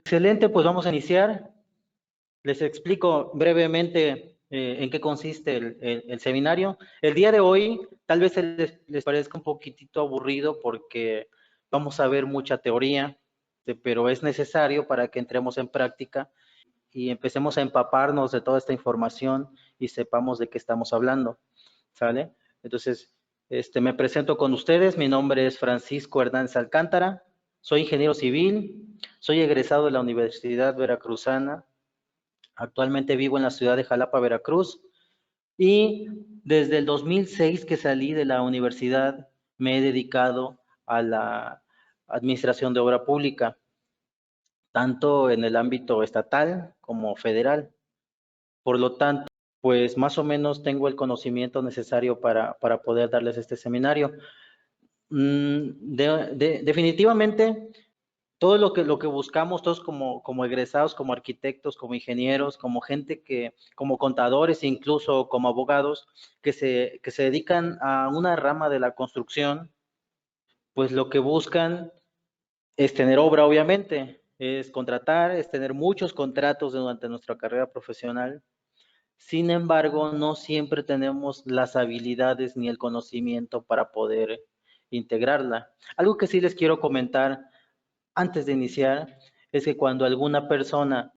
Excelente, pues vamos a iniciar. Les explico brevemente en qué consiste el seminario. El día de hoy tal vez les parezca un poquitito aburrido porque vamos a ver mucha teoría, pero es necesario para que entremos en práctica y empecemos a empaparnos de toda esta información y sepamos de qué estamos hablando, ¿sale? Entonces, me presento con ustedes. Mi nombre es Francisco Hernández Alcántara. Soy ingeniero civil, soy egresado de la Universidad Veracruzana. Actualmente vivo en la ciudad de Jalapa, Veracruz, y desde el 2006 que salí de la universidad me he dedicado a la administración de obra pública, tanto en el ámbito estatal como federal. Por lo tanto, pues más o menos tengo el conocimiento necesario para poder darles este seminario. Definitivamente, todo lo que buscamos, todos como egresados, como arquitectos, como ingenieros, como gente como contadores, incluso como abogados, que se dedican a una rama de la construcción, pues lo que buscan es tener obra, obviamente, es contratar, es tener muchos contratos durante nuestra carrera profesional. Sin embargo, no siempre tenemos las habilidades ni el conocimiento para poder integrarla. Algo que sí les quiero comentar antes de iniciar es que cuando alguna persona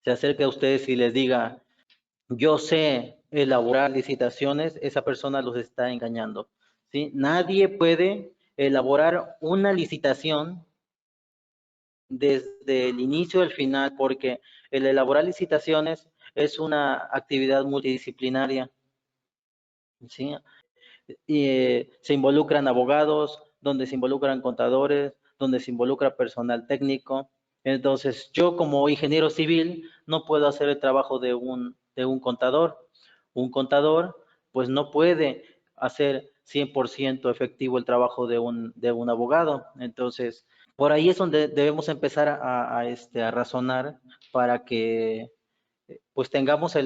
se acerque a ustedes y les diga, yo sé elaborar licitaciones, esa persona los está engañando, ¿sí? Nadie puede elaborar una licitación desde el inicio al final, porque el elaborar licitaciones es una actividad multidisciplinaria, ¿sí? Y se involucran abogados, donde se involucran contadores, donde se involucra personal técnico. Entonces, yo como ingeniero civil no puedo hacer el trabajo de un contador. Un contador, pues no puede hacer 100% efectivo el trabajo de un abogado. Entonces, por ahí es donde debemos empezar a razonar para que pues tengamos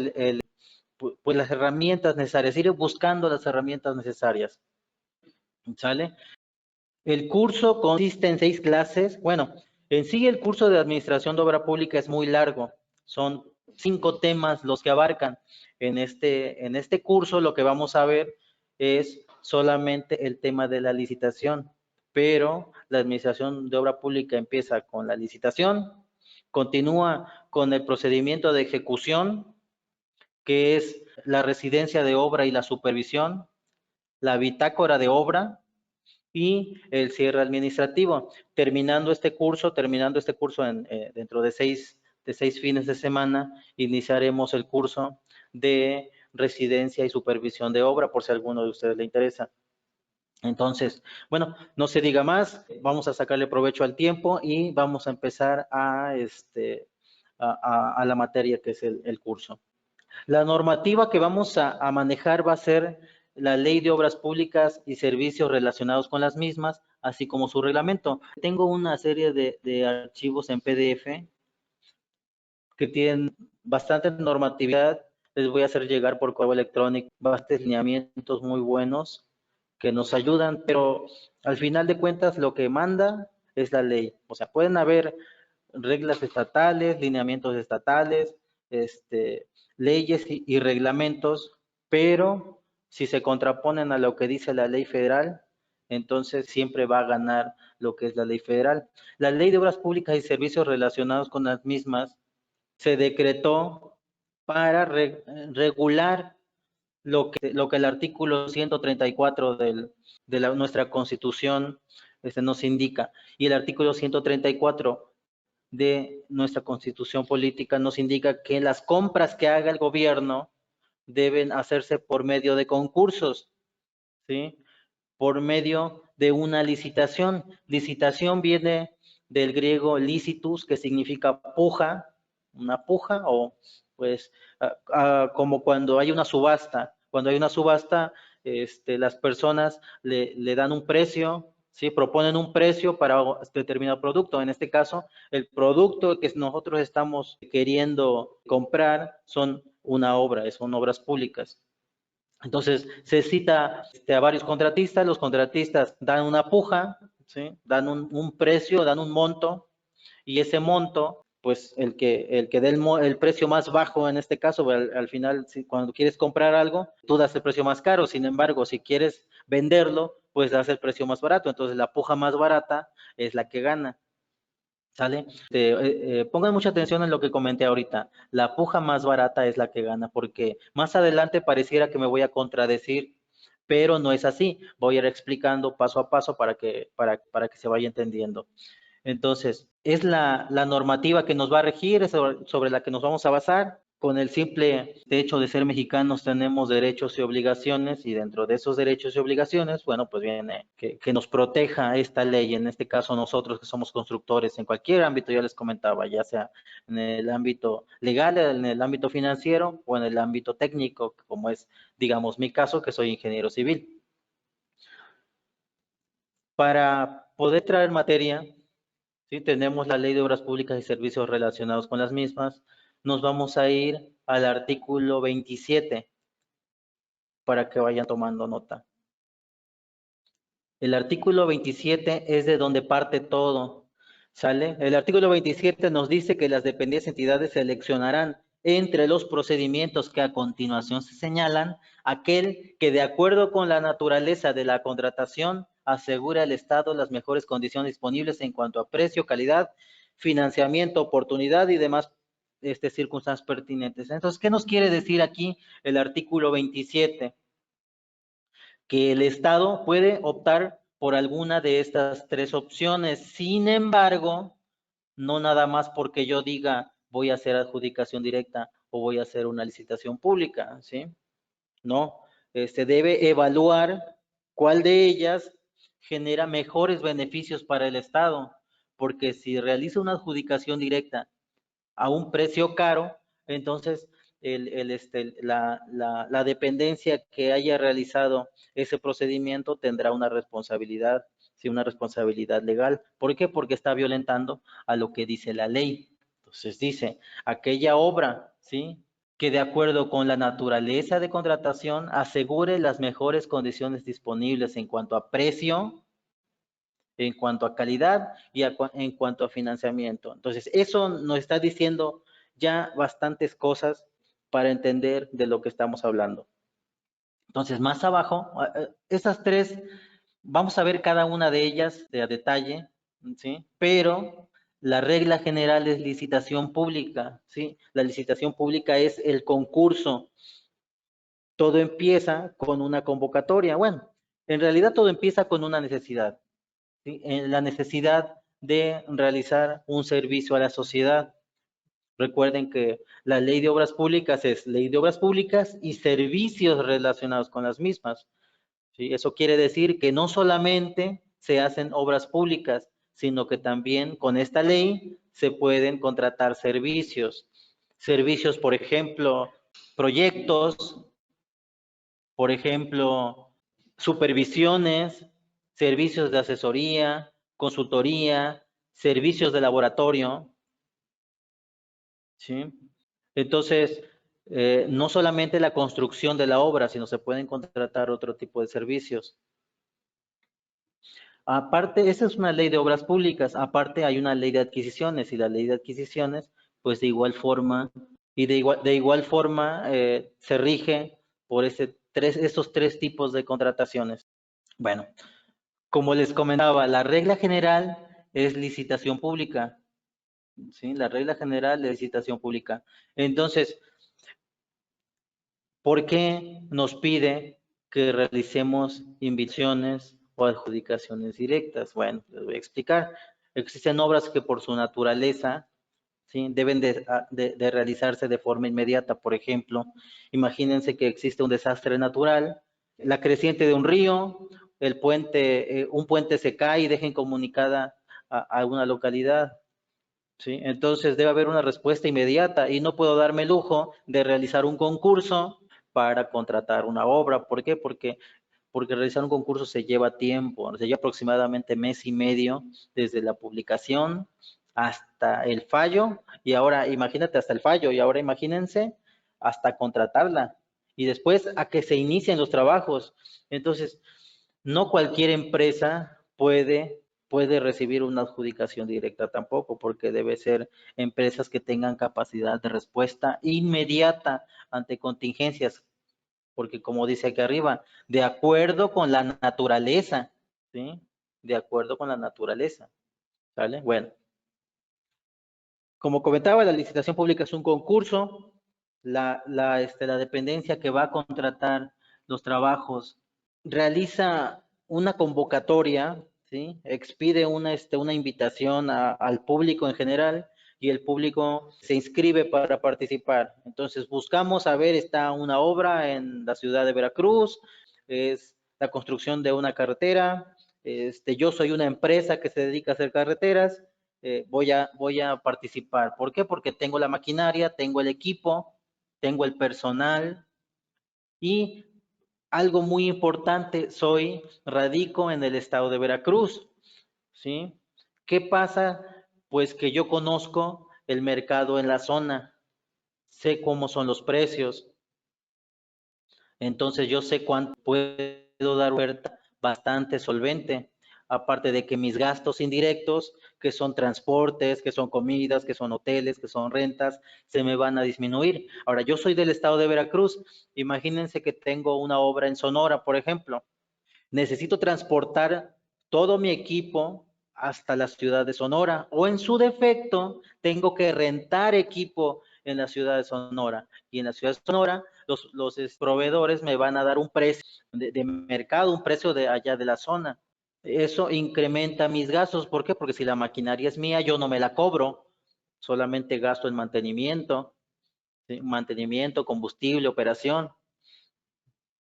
pues las herramientas necesarias, ir buscando las herramientas necesarias, ¿sale? El curso consiste en 6 clases. Bueno, en sí el curso de Administración de Obra Pública es muy largo. Son 5 temas los que abarcan. En este curso lo que vamos a ver es solamente el tema de la licitación, pero la Administración de Obra Pública empieza con la licitación, continúa con el procedimiento de ejecución, que es la residencia de obra y la supervisión, la bitácora de obra y el cierre administrativo. Terminando este curso dentro de seis fines de semana, iniciaremos el curso de residencia y supervisión de obra, por si a alguno de ustedes le interesa. Entonces, bueno, no se diga más, vamos a sacarle provecho al tiempo y vamos a empezar a la materia que es el curso. La normativa que vamos a manejar va a ser la Ley de Obras Públicas y servicios relacionados con las mismas, así como su reglamento. Tengo una serie de archivos en PDF que tienen bastante normatividad. Les voy a hacer llegar por correo electrónico bastantes lineamientos muy buenos que nos ayudan, pero al final de cuentas lo que manda es la ley. O sea, pueden haber reglas estatales, lineamientos estatales, leyes y reglamentos, pero si se contraponen a lo que dice la ley federal, entonces siempre va a ganar lo que es la ley federal. La Ley de Obras Públicas y servicios relacionados con las mismas se decretó para regular lo que el artículo 134 de nuestra Constitución nos indica. Y el artículo 134 de nuestra Constitución política nos indica que las compras que haga el gobierno deben hacerse por medio de concursos, ¿sí? Por medio de una licitación. Licitación viene del griego licitus, que significa puja, una puja, o pues como cuando hay una subasta. Cuando hay una subasta, las personas le dan un precio, ¿sí? Proponen un precio para determinado producto. En este caso, el producto que nosotros estamos queriendo comprar son son obras públicas. Entonces, se cita a varios contratistas, los contratistas dan una puja, ¿sí? Dan un precio, dan un monto, y ese monto pues el que dé el precio más bajo en este caso, al final, cuando quieres comprar algo, tú das el precio más caro. Sin embargo, si quieres venderlo, pues das el precio más barato. Entonces, la puja más barata es la que gana. ¿Sale? Pongan mucha atención en lo que comenté ahorita. La puja más barata es la que gana, porque más adelante pareciera que me voy a contradecir, pero no es así. Voy a ir explicando paso a paso para que se vaya entendiendo. Entonces, es la normativa que nos va a regir, es sobre la que nos vamos a basar. Con el simple hecho de ser mexicanos tenemos derechos y obligaciones, y dentro de esos derechos y obligaciones, bueno, pues viene que nos proteja esta ley, en este caso nosotros que somos constructores en cualquier ámbito, ya les comentaba, ya sea en el ámbito legal, en el ámbito financiero o en el ámbito técnico, como es, digamos, mi caso, que soy ingeniero civil. Para poder traer materia, ¿sí? Tenemos la Ley de Obras Públicas y Servicios relacionados con las mismas. Nos vamos a ir al artículo 27 para que vayan tomando nota. El artículo 27 es de donde parte todo, ¿sale? El artículo 27 nos dice que las dependientes entidades seleccionarán entre los procedimientos que a continuación se señalan aquel que de acuerdo con la naturaleza de la contratación asegura al Estado las mejores condiciones disponibles en cuanto a precio, calidad, financiamiento, oportunidad y demás circunstancias pertinentes. Entonces, ¿qué nos quiere decir aquí el artículo 27? Que el Estado puede optar por alguna de estas tres opciones. Sin embargo, no nada más porque yo diga voy a hacer adjudicación directa o voy a hacer una licitación pública, ¿sí? No, se debe evaluar cuál de ellas genera mejores beneficios para el Estado, porque si realiza una adjudicación directa a un precio caro, entonces la dependencia que haya realizado ese procedimiento tendrá una responsabilidad, sí, una responsabilidad legal. ¿Por qué? Porque está violentando a lo que dice la ley. Entonces dice, aquella obra, ¿sí?, que de acuerdo con la naturaleza de contratación asegure las mejores condiciones disponibles en cuanto a precio, en cuanto a calidad y en cuanto a financiamiento. Entonces, eso nos está diciendo ya bastantes cosas para entender de lo que estamos hablando. Entonces, más abajo, esas tres, vamos a ver cada una de ellas a detalle, ¿sí? Pero la regla general es licitación pública, ¿sí? La licitación pública es el concurso. Todo empieza con una convocatoria. Bueno, en realidad todo empieza con una necesidad. ¿Sí? En la necesidad de realizar un servicio a la sociedad. Recuerden que la ley de obras públicas es ley de obras públicas y servicios relacionados con las mismas. ¿Sí? Eso quiere decir que no solamente se hacen obras públicas, sino que también con esta ley se pueden contratar servicios. Servicios, por ejemplo, proyectos, por ejemplo, supervisiones, servicios de asesoría, consultoría, servicios de laboratorio, ¿sí? Entonces, no solamente la construcción de la obra, sino se pueden contratar otro tipo de servicios. Aparte, esa es una ley de obras públicas, aparte hay una ley de adquisiciones, y la ley de adquisiciones, pues de igual forma, se rige por estos tres tipos de contrataciones. Bueno, como les comentaba, la regla general es licitación pública, ¿sí? La regla general de licitación pública. Entonces, ¿por qué nos pide que realicemos inversiones o adjudicaciones directas? Bueno, les voy a explicar. Existen obras que por su naturaleza, ¿sí?, deben de realizarse de forma inmediata. Por ejemplo, imagínense que existe un desastre natural, la creciente de un río, un puente se cae y deja incomunicada a una localidad. ¿Sí? Entonces debe haber una respuesta inmediata y no puedo darme el lujo de realizar un concurso para contratar una obra. ¿Por qué? Porque realizar un concurso se lleva tiempo, se lleva aproximadamente mes y medio desde la publicación hasta el fallo, y ahora imagínate hasta el fallo, y ahora imagínense hasta contratarla y después a que se inicien los trabajos. Entonces, no cualquier empresa puede puede recibir una adjudicación directa tampoco, porque debe ser empresas que tengan capacidad de respuesta inmediata ante contingencias, porque como dice aquí arriba, de acuerdo con la naturaleza, ¿sí? De acuerdo con la naturaleza, ¿vale? Bueno, como comentaba, la licitación pública es un concurso, la dependencia que va a contratar los trabajos realiza una convocatoria, ¿sí? Expide una invitación al público en general y el público se inscribe para participar. Entonces buscamos saber, está una obra en la ciudad de Veracruz, es la construcción de una carretera, yo soy una empresa que se dedica a hacer carreteras, voy a participar. ¿Por qué? Porque tengo la maquinaria, tengo el equipo, tengo el personal y algo muy importante, radico en el estado de Veracruz, ¿sí? ¿Qué pasa? Pues que yo conozco el mercado en la zona, sé cómo son los precios, entonces yo sé cuánto puedo dar oferta bastante solvente, aparte de que mis gastos indirectos, que son transportes, que son comidas, que son hoteles, que son rentas, se me van a disminuir. Ahora, yo soy del estado de Veracruz, imagínense que tengo una obra en Sonora, por ejemplo, necesito transportar todo mi equipo hasta la ciudad de Sonora o en su defecto tengo que rentar equipo en la ciudad de Sonora y en la ciudad de Sonora los proveedores me van a dar un precio de mercado, un precio de allá de la zona. Eso incrementa mis gastos. ¿Por qué? Porque si la maquinaria es mía, yo no me la cobro, solamente gasto en mantenimiento, ¿sí? Mantenimiento, combustible, operación.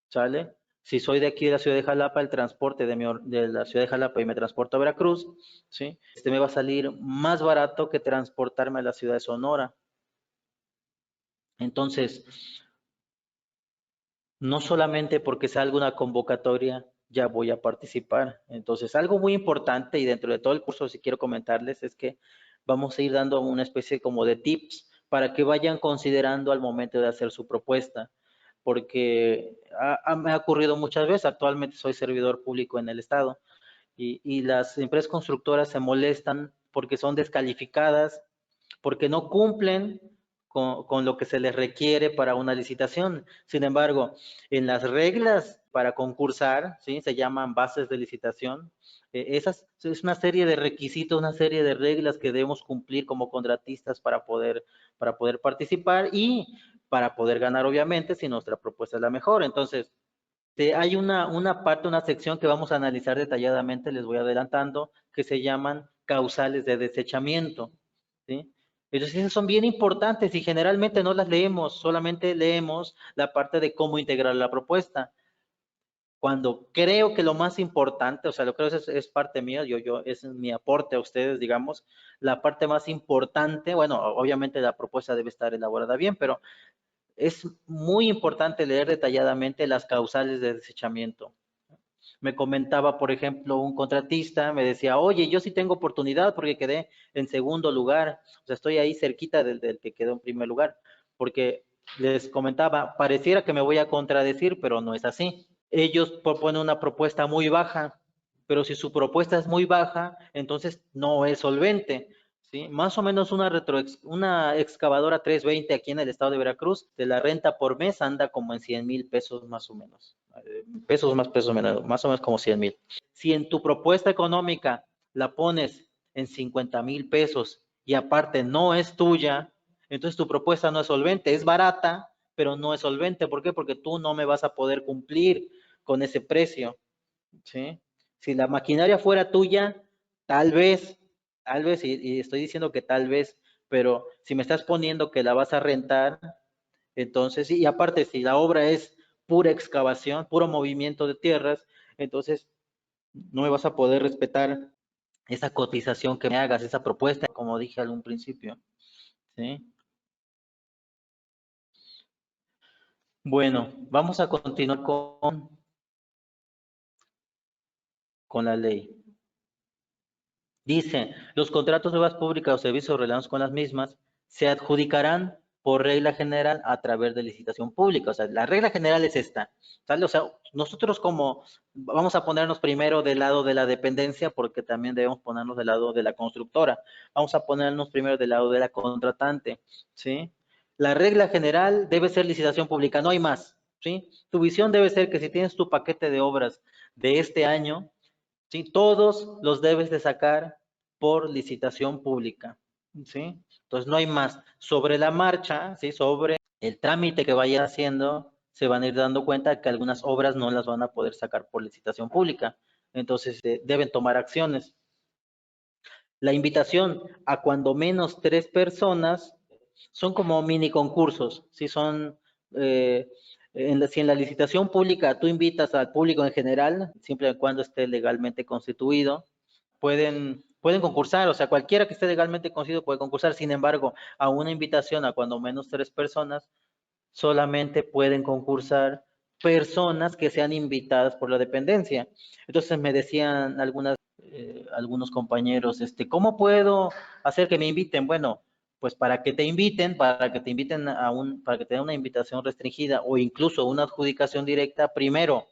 ¿Sale? Si soy de aquí de la ciudad de Jalapa, el transporte de la ciudad de Jalapa y me transporto a Veracruz, ¿sí? Me va a salir más barato que transportarme a la ciudad de Sonora. Entonces, no solamente porque salga una convocatoria, ya voy a participar. Entonces, algo muy importante y dentro de todo el curso, si quiero comentarles, es que vamos a ir dando una especie como de tips para que vayan considerando al momento de hacer su propuesta, porque me ha ocurrido muchas veces, actualmente soy servidor público en el estado y las empresas constructoras se molestan porque son descalificadas, porque no cumplen con lo que se les requiere para una licitación. Sin embargo, en las reglas para concursar, ¿sí? Se llaman bases de licitación. Esas es una serie de requisitos, una serie de reglas que debemos cumplir como contratistas para poder participar y para poder ganar, obviamente, si nuestra propuesta es la mejor. Entonces, hay una parte, una sección que vamos a analizar detalladamente, les voy adelantando, que se llaman causales de desechamiento, ¿sí? Entonces, esas son bien importantes y generalmente no las leemos, solamente leemos la parte de cómo integrar la propuesta. Cuando creo que lo más importante, o sea, lo creo es parte mía, es mi aporte a ustedes, digamos, la parte más importante, bueno, obviamente la propuesta debe estar elaborada bien, pero es muy importante leer detalladamente las causales de desechamiento. Me comentaba, por ejemplo, un contratista, me decía, oye, yo sí tengo oportunidad porque quedé en segundo lugar, o sea, estoy ahí cerquita del que quedó en primer lugar, porque les comentaba, pareciera que me voy a contradecir, pero no es así. Ellos proponen una propuesta muy baja, pero si su propuesta es muy baja, entonces no es solvente. ¿Sí? Más o menos una excavadora 320 aquí en el estado de Veracruz, de la renta por mes anda como en 100,000 pesos más o menos. Pesos menos, más o menos como 100,000. Si en tu propuesta económica la pones en 50,000 pesos y aparte no es tuya, entonces tu propuesta no es solvente, es barata, pero no es solvente. ¿Por qué? Porque tú no me vas a poder cumplir con ese precio, ¿sí? Si la maquinaria fuera tuya, tal vez, y estoy diciendo que tal vez, pero si me estás poniendo que la vas a rentar, entonces, y aparte, si la obra es pura excavación, puro movimiento de tierras, entonces no me vas a poder respetar esa cotización que me hagas, esa propuesta, como dije al un principio, ¿sí? Bueno, vamos a continuar con la ley. Dice, los contratos de obras públicas o servicios relacionados con las mismas se adjudicarán por regla general a través de licitación pública. O sea, la regla general es esta, ¿sale? O sea, nosotros como vamos a ponernos primero del lado de la dependencia porque también debemos ponernos del lado de la constructora. Vamos a ponernos primero del lado de la contratante, ¿sí? La regla general debe ser licitación pública, no hay más, ¿sí? Tu visión debe ser que si tienes tu paquete de obras de este año, ¿sí? Todos los debes de sacar por licitación pública, ¿sí? Entonces no hay más. Sobre la marcha, ¿sí? Sobre el trámite que vaya haciendo, se van a ir dando cuenta que algunas obras no las van a poder sacar por licitación pública. Entonces deben tomar acciones. La invitación a cuando menos 3 personas son como mini concursos, ¿sí? Son, si en la licitación pública tú invitas al público en general, siempre y cuando esté legalmente constituido, pueden concursar, o sea, cualquiera que esté legalmente constituido puede concursar. Sin embargo, a una invitación a cuando menos 3 personas, solamente pueden concursar personas que sean invitadas por la dependencia. Entonces me decían algunos compañeros, ¿cómo puedo hacer que me inviten? Bueno, pues para que te inviten para que te den una invitación restringida o incluso una adjudicación directa, primero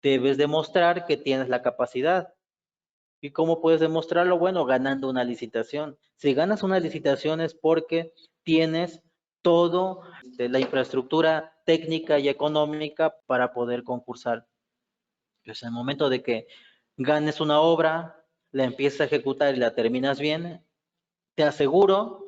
debes demostrar que tienes la capacidad. ¿Y cómo puedes demostrarlo? Bueno, ganando una licitación. Si ganas una licitación es porque tienes todo la infraestructura técnica y económica para poder concursar. Pues en el momento de que ganes una obra, la empiezas a ejecutar y la terminas bien, te aseguro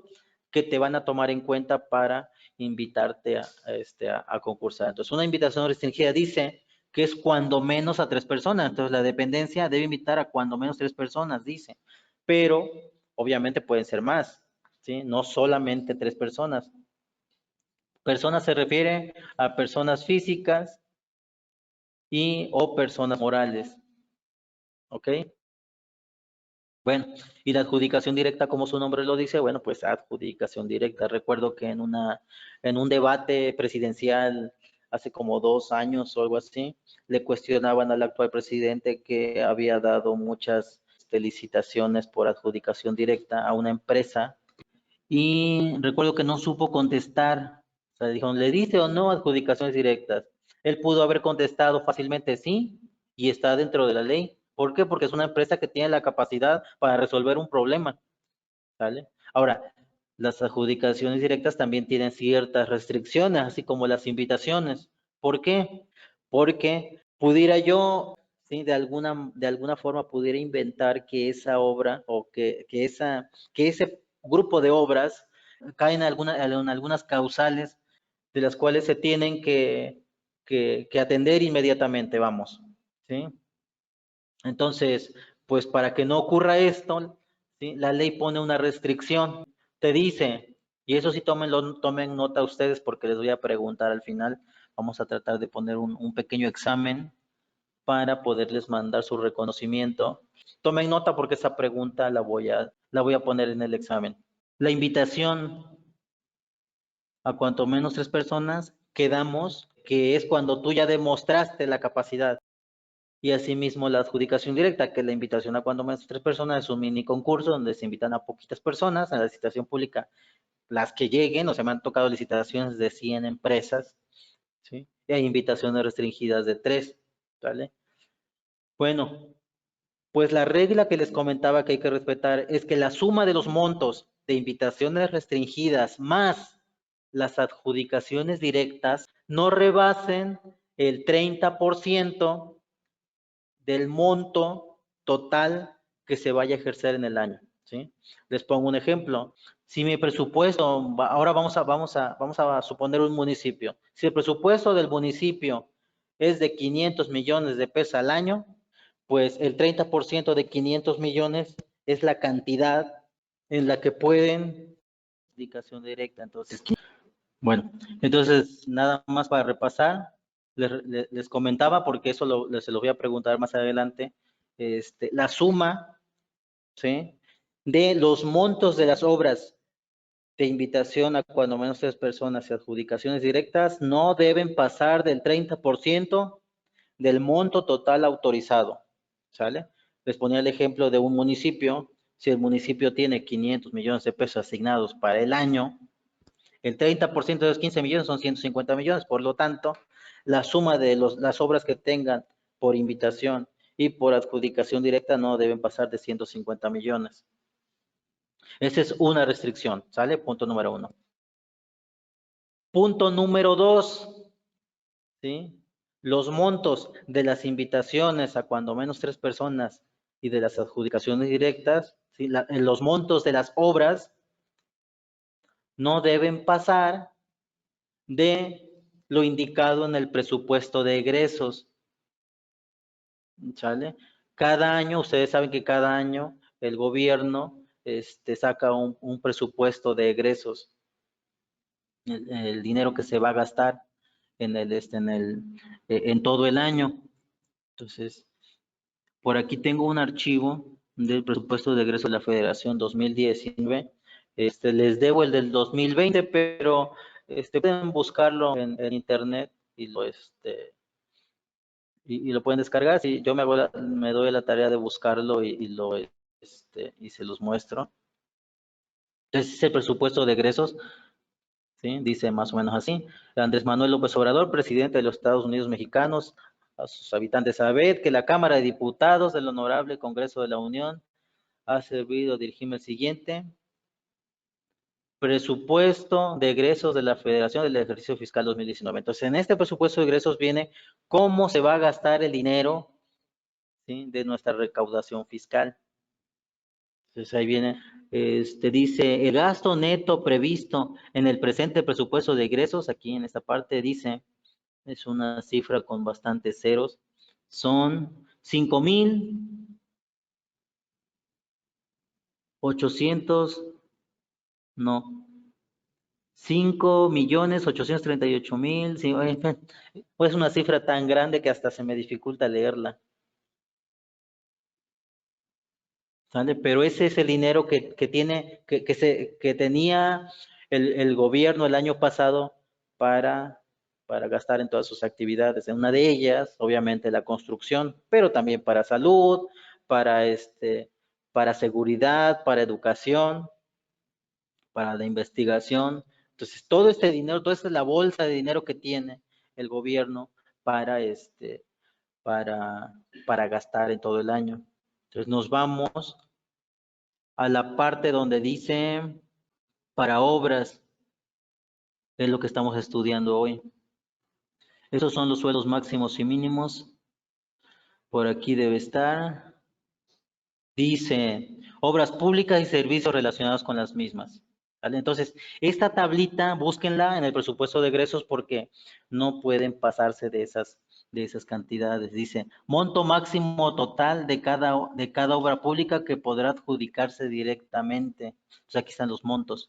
que te van a tomar en cuenta para invitarte a concursar. Entonces, una invitación restringida dice que es cuando menos a 3 personas. Entonces, la dependencia debe invitar a cuando menos 3 personas, dice. Pero, obviamente, pueden ser más, ¿sí? No solamente 3 personas. Personas se refiere a personas físicas y o personas morales, ¿ok? Bueno, y la adjudicación directa, como su nombre lo dice, bueno, pues adjudicación directa. Recuerdo que en un debate presidencial hace como 2 años o algo así, le cuestionaban al actual presidente que había dado muchas licitaciones por adjudicación directa a una empresa y recuerdo que no supo contestar. O sea, dijeron, ¿le dice o no adjudicaciones directas? Él pudo haber contestado fácilmente sí y está dentro de la ley. ¿Por qué? Porque es una empresa que tiene la capacidad para resolver un problema, ¿sale? Ahora, las adjudicaciones directas también tienen ciertas restricciones, así como las invitaciones. ¿Por qué? Porque pudiera yo, ¿sí? De alguna forma pudiera inventar que esa obra o que ese grupo de obras caen en algunas causales de las cuales se tienen que atender inmediatamente, vamos, ¿sí? Entonces, pues para que no ocurra esto, ¿sí? La ley pone una restricción, te dice, y eso sí tomen nota ustedes porque les voy a preguntar al final, vamos a tratar de poner un pequeño examen para poderles mandar su reconocimiento. Tomen nota porque esa pregunta la voy a poner en el examen. La invitación a cuanto menos 3 personas, quedamos que es cuando tú ya demostraste la capacidad. Y asimismo la adjudicación directa, que es la invitación a cuando menos 3 personas, es un mini concurso donde se invitan a poquitas personas, a la licitación pública, las que lleguen, o sea, me han tocado licitaciones de 100 empresas, ¿sí? Y hay invitaciones restringidas de 3, ¿vale? Bueno, pues la regla que les comentaba que hay que respetar es que la suma de los montos de invitaciones restringidas más las adjudicaciones directas no rebasen el 30% del monto total que se vaya a ejercer en el año, ¿sí? Les pongo un ejemplo. Si mi presupuesto, ahora vamos a suponer un municipio. Si el presupuesto del municipio es de 500 millones de pesos al año, pues el 30% de 500 millones es la cantidad en la que pueden aplicación directa. Entonces, bueno, entonces nada más para repasar, les comentaba, porque eso se lo voy a preguntar más adelante, la suma, ¿sí? De los montos de las obras de invitación a cuando menos 3 personas y adjudicaciones directas no deben pasar del 30% del monto total autorizado, ¿sale? Les ponía el ejemplo de un municipio, si el municipio tiene 500 millones de pesos asignados para el año, El 30% de los 15 millones son 150 millones, por lo tanto, la suma de las obras que tengan por invitación y por adjudicación directa no deben pasar de 150 millones. Esa es una restricción, ¿sale? Punto número 1. Punto número 2, ¿sí? Los montos de las invitaciones a cuando menos 3 personas y de las adjudicaciones directas, ¿sí? Los montos de las obras no deben pasar de lo indicado en el presupuesto de egresos, ¿sale? Cada año, ustedes saben que cada año el gobierno saca un presupuesto de egresos, el dinero que se va a gastar en todo el año. Entonces, por aquí tengo un archivo del presupuesto de egresos de la Federación 2019. Les debo el del 2020, pero pueden buscarlo en internet y lo pueden descargar. Sí, yo me doy la tarea de buscarlo y se los muestro. Entonces, es el presupuesto de egresos, ¿sí? Dice más o menos así. Andrés Manuel López Obrador, presidente de los Estados Unidos mexicanos, a sus habitantes, saber que la Cámara de Diputados del Honorable Congreso de la Unión ha servido dirigirme el siguiente. Presupuesto de egresos de la Federación del Ejercicio Fiscal 2019. Entonces, en este presupuesto de egresos viene cómo se va a gastar el dinero, ¿sí? De nuestra recaudación fiscal. Entonces, ahí viene, dice, el gasto neto previsto en el presente presupuesto de egresos, aquí en esta parte dice, es una cifra con bastantes ceros, son 5,800, no, 5,838,000, sí, pues una cifra tan grande que hasta se me dificulta leerla, ¿sale? Pero ese es el dinero que tenía el gobierno el año pasado para, para gastar en todas sus actividades. En una de ellas, obviamente, la construcción, pero también para salud, para para seguridad, para educación, para la investigación. Entonces, todo este dinero, toda esta es la bolsa de dinero que tiene el gobierno para para, para gastar en todo el año. Entonces, nos vamos a la parte donde dice para obras, es lo que estamos estudiando hoy. Esos son los sueldos máximos y mínimos. Por aquí debe estar. Dice obras públicas y servicios relacionados con las mismas. ¿Vale? Entonces, esta tablita, búsquenla en el presupuesto de egresos porque no pueden pasarse de esas cantidades. Dice, monto máximo total de cada obra pública que podrá adjudicarse directamente. Entonces, aquí están los montos.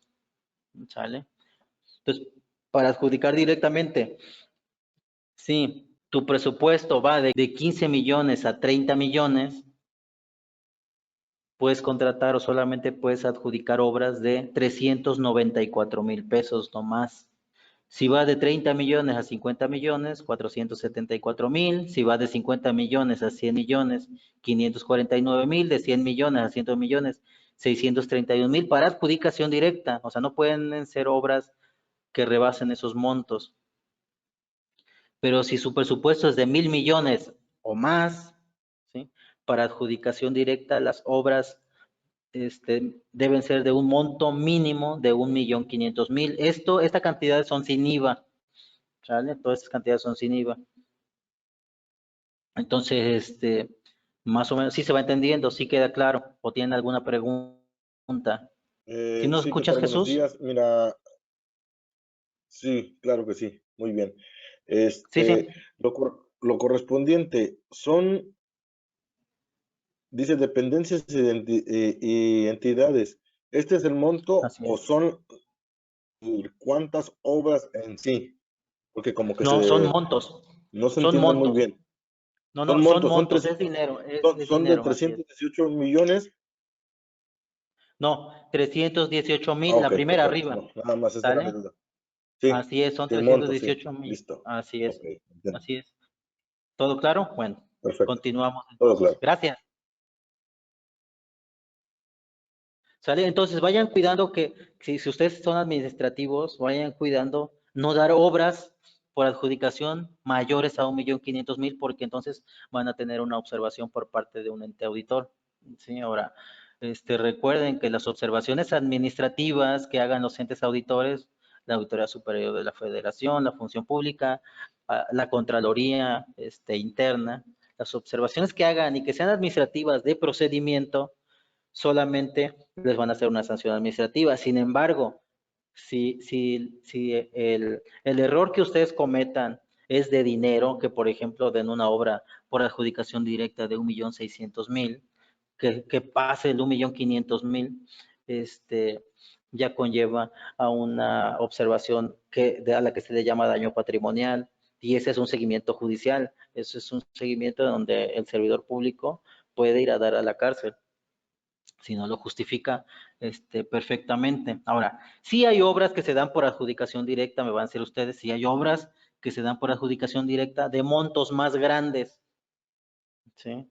¿Sale? Entonces, para adjudicar directamente, si tu presupuesto va de 15 millones a 30 millones, puedes contratar o solamente puedes adjudicar obras de 394,000 pesos no más. Si va de 30 millones a 50 millones, 474,000. Si va de 50 millones a 100 millones, 549,000. De 100 millones a 100 millones, 631,000 para adjudicación directa. O sea, no pueden ser obras que rebasen esos montos. Pero si su presupuesto es de 1,000 millones o más, ¿sí? Para adjudicación directa, las obras deben ser de un monto mínimo de 1,500,000. Esta cantidad son sin IVA, ¿sale? Todas estas cantidades son sin IVA. Entonces, más o menos, sí se va entendiendo, sí queda claro, o tienen alguna pregunta. ¿Sí nos Sí, ¿qué escuchas, tal? Buenos Jesús? días. Mira, sí, claro que sí. Muy bien. Sí, sí, Lo correspondiente son, dice, dependencias y entidades. ¿Este es el monto así o es. son cuántas obras en sí? Porque como que No, no se son entiende muy montos. bien. No, Son no, son montos, montos, es dinero, es son de dinero, así es. 318 millones. No, 318,000, Ok, la primera perfecto. arriba, No, nada más, esa era mi ¿sale? duda. Sí, Así es, son sí, el monto, sí. 318,000. Listo. Así es, Ok, entiendo. así es. ¿Todo claro? Bueno, Perfecto. continuamos Todo entonces. claro. Gracias. ¿Sale? Entonces vayan cuidando que si ustedes son administrativos, vayan cuidando no dar obras por adjudicación mayores a 1.500.000 porque entonces van a tener una observación por parte de un ente auditor. ¿Sí? Ahora, recuerden que las observaciones administrativas que hagan los entes auditores, la Auditoría Superior de la Federación, la Función Pública, la Contraloría interna, las observaciones que hagan y que sean administrativas de procedimiento, solamente les van a hacer una sanción administrativa. Sin embargo, si el error que ustedes cometan es de dinero, que por ejemplo den una obra por adjudicación directa de 1.600.000, que pase el 1.500.000, ya conlleva a una observación a la que se le llama daño patrimonial, y ese es un seguimiento judicial, eso es un seguimiento donde el servidor público puede ir a dar a la cárcel si no lo justifica perfectamente. Ahora, sí hay obras que se dan por adjudicación directa, me van a decir ustedes, sí hay obras que se dan por adjudicación directa de montos más grandes, ¿sí?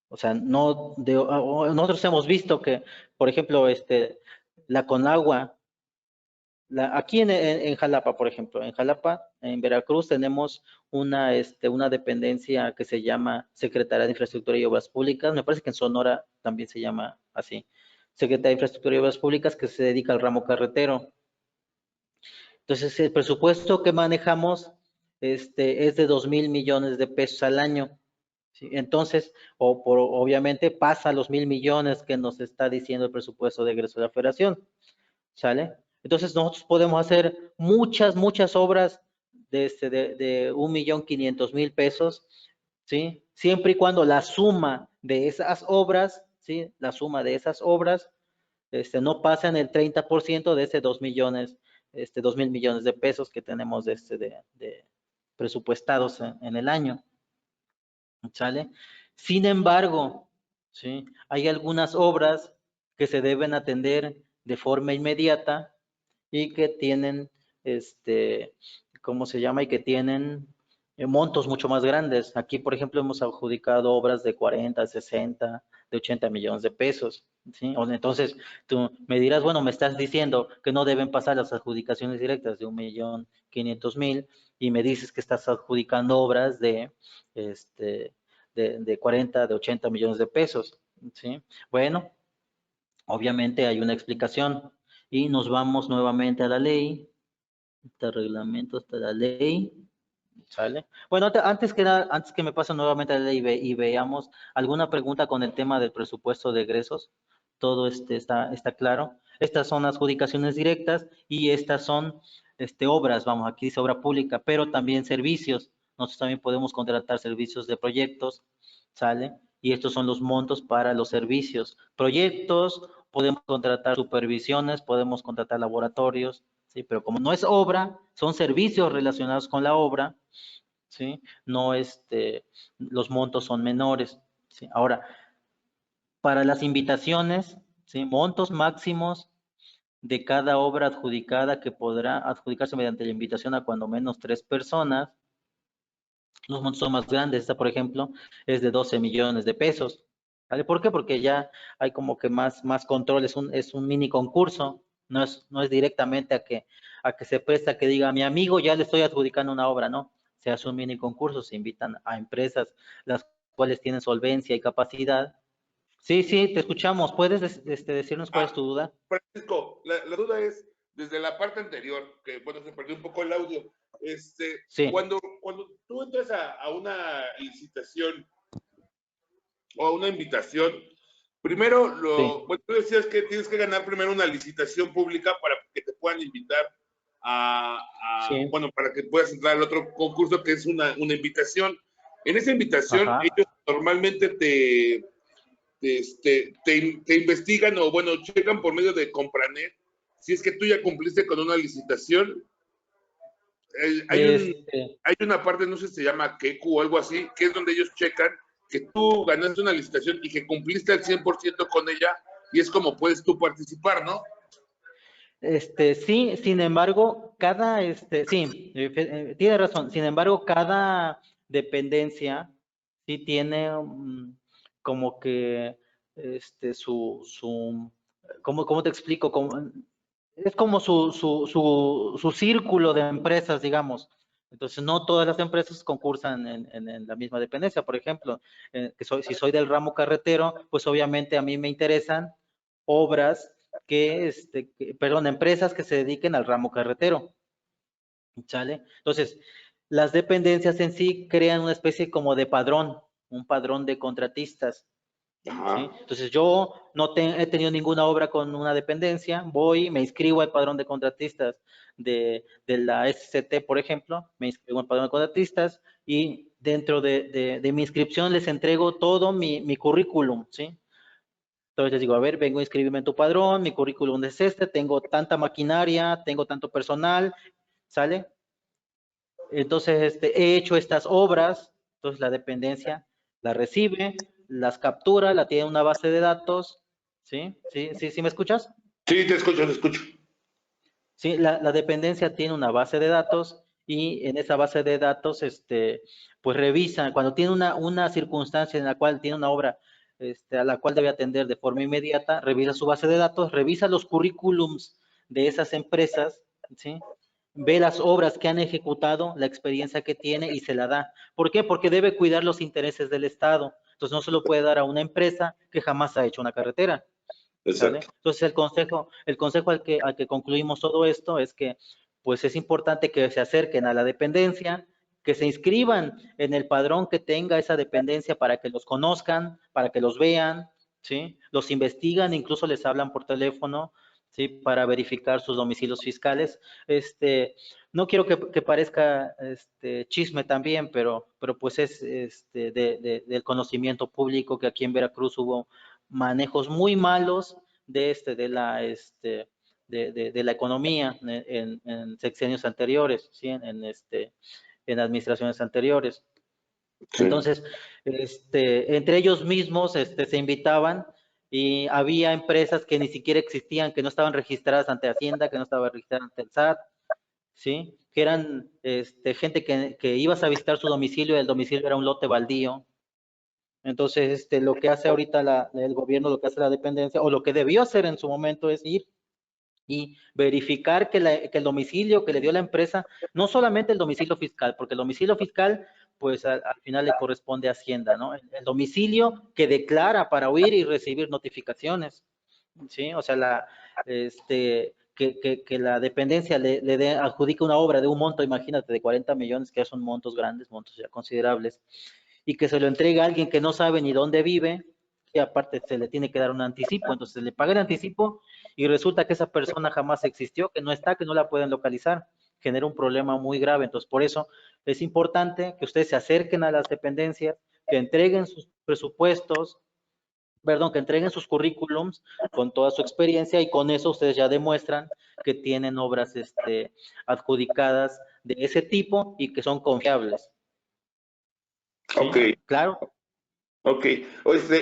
O sea, nosotros hemos visto que, por ejemplo, la Conagua, aquí en Jalapa, por ejemplo, en Jalapa, en Veracruz, tenemos una dependencia que se llama Secretaría de Infraestructura y Obras Públicas. Me parece que en Sonora también se llama así. Secretaría de Infraestructura y Obras Públicas, que se dedica al ramo carretero. Entonces, el presupuesto que manejamos es de 2,000 millones de pesos al año. ¿Sí? Entonces, obviamente pasa los 1,000 millones que nos está diciendo el presupuesto de egreso de la Federación. ¿Sale? Entonces nosotros podemos hacer muchas obras de 1.500.000 pesos, ¿sí? Siempre y cuando la suma de esas obras, ¿sí? La suma de esas obras, no pasa en el 30% de ese 2,000 millones de pesos que tenemos de presupuestados en el año, ¿sale? Sin embargo, ¿sí? Hay algunas obras que se deben atender de forma inmediata y que tienen, ¿cómo se llama? Y que tienen montos mucho más grandes. Aquí, por ejemplo, hemos adjudicado obras de 40, 60, de 80 millones de pesos, ¿sí? Entonces, tú me dirás, bueno, me estás diciendo que no deben pasar las adjudicaciones directas de 1.500.000 y me dices que estás adjudicando obras de 40, de 80 millones de pesos, ¿sí? Bueno, obviamente hay una explicación y nos vamos nuevamente a la ley, este reglamento, hasta la ley, ¿sale? Bueno, antes que me pase nuevamente a la ley y veamos alguna pregunta con el tema del presupuesto de egresos, todo está claro. Estas son adjudicaciones directas y estas son obras, vamos, aquí dice obra pública, pero también servicios. Nosotros también podemos contratar servicios de proyectos, ¿sale? Y estos son los montos para los servicios. Proyectos, podemos contratar supervisiones, podemos contratar laboratorios, ¿sí? Pero como no es obra, son servicios relacionados con la obra, ¿sí? No, los montos son menores, ¿sí? Ahora, para las invitaciones, ¿sí? Montos máximos de cada obra adjudicada que podrá adjudicarse mediante la invitación a cuando menos 3 personas. Los montos son más grandes. Esta, por ejemplo, es de 12 millones de pesos. ¿Vale? ¿Por qué? Porque ya hay como que más control, es un mini concurso, no es directamente a que se presta que diga, mi amigo, ya le estoy adjudicando una obra, ¿no? Se hace un mini concurso, se invitan a empresas las cuales tienen solvencia y capacidad. Sí, sí, te escuchamos. ¿Puedes decirnos cuál es tu duda? Francisco, la duda es, desde la parte anterior, que bueno, se perdió un poco el audio, Sí, cuando tú entras a una licitación o a una invitación, primero, sí. bueno, tú decías que tienes que ganar primero una licitación pública para que te puedan invitar Sí, bueno, para que puedas entrar al otro concurso que es una invitación. En esa invitación, ajá. ellos normalmente te investigan o, bueno, checan por medio de Compranet si es que tú ya cumpliste con una licitación. Hay, Este, hay una parte, no sé si se llama Keku o algo así, que es donde ellos checan que tú ganaste una licitación y que cumpliste al 100% con ella y es como puedes tú participar, ¿no? sí, sin embargo, sí, tiene razón. Sin embargo, cada dependencia sí tiene como que su ¿cómo te explico? Es como su círculo de empresas, digamos. Entonces, no todas las empresas concursan en la misma dependencia. Por ejemplo, si soy del ramo carretero, pues obviamente a mí me interesan obras perdón, empresas que se dediquen al ramo carretero. ¿Sale? Entonces, las dependencias en sí crean una especie como de padrón, un padrón de contratistas. Ajá. ¿Sí? Entonces yo no he tenido ninguna obra con una dependencia, voy, me inscribo al padrón de contratistas de la SCT, por ejemplo, me inscribo al padrón de contratistas y dentro de mi inscripción les entrego todo mi currículum, ¿sí? Entonces les digo, a ver, vengo a inscribirme en tu padrón, mi currículum es tengo tanta maquinaria, tengo tanto personal, ¿sale? Entonces he hecho estas obras, entonces la dependencia la recibe, las captura, la tiene en una base de datos, ¿sí? ¿Sí me escuchas? Sí, te escucho, te escucho. Sí, la dependencia tiene una base de datos y en esa base de datos, pues revisan, cuando tiene una circunstancia en la cual tiene una obra a la cual debe atender de forma inmediata, revisa su base de datos, revisa los currículums de esas empresas, ¿sí? Ve las obras que han ejecutado, la experiencia que tiene y se la da. ¿Por qué? Porque debe cuidar los intereses del Estado. Entonces no se lo puede dar a una empresa que jamás ha hecho una carretera. ¿Sale? Exacto. Entonces el consejo al que concluimos todo esto es que pues es importante que se acerquen a la dependencia, que se inscriban en el padrón que tenga esa dependencia para que los conozcan, para que los vean, ¿sí? Los investigan, incluso les hablan por teléfono, ¿sí? Para verificar sus domicilios fiscales. No quiero que parezca chisme también, pero pues es del conocimiento público que aquí en Veracruz hubo manejos muy malos de la economía en sexenios anteriores, ¿sí? En administraciones anteriores. Sí. Entonces, entre ellos mismos se invitaban y había empresas que ni siquiera existían, que no estaban registradas ante Hacienda, que no estaban registradas ante el SAT, ¿sí? Que eran gente que ibas a visitar su domicilio y el domicilio era un lote baldío. Entonces, lo que hace ahorita el gobierno, lo que hace la dependencia, o lo que debió hacer en su momento es ir y verificar que el domicilio que le dio la empresa, no solamente el domicilio fiscal, porque el domicilio fiscal, pues al final le corresponde a Hacienda, ¿no? El domicilio que declara para oír y recibir notificaciones, ¿sí? O sea, que la dependencia adjudica una obra de un monto, imagínate, de 40 millones, que ya son montos grandes, montos ya considerables, y que se lo entrega a alguien que no sabe ni dónde vive, y aparte se le tiene que dar un anticipo, entonces se le paga el anticipo y resulta que esa persona jamás existió, que no está, que no la pueden localizar, genera un problema muy grave. Entonces, por eso es importante que ustedes se acerquen a las dependencias, que entreguen sus presupuestos, que entreguen sus currículums con toda su experiencia y con eso ustedes ya demuestran que tienen obras adjudicadas de ese tipo y que son confiables. ¿Sí? Ok. Claro. Ok,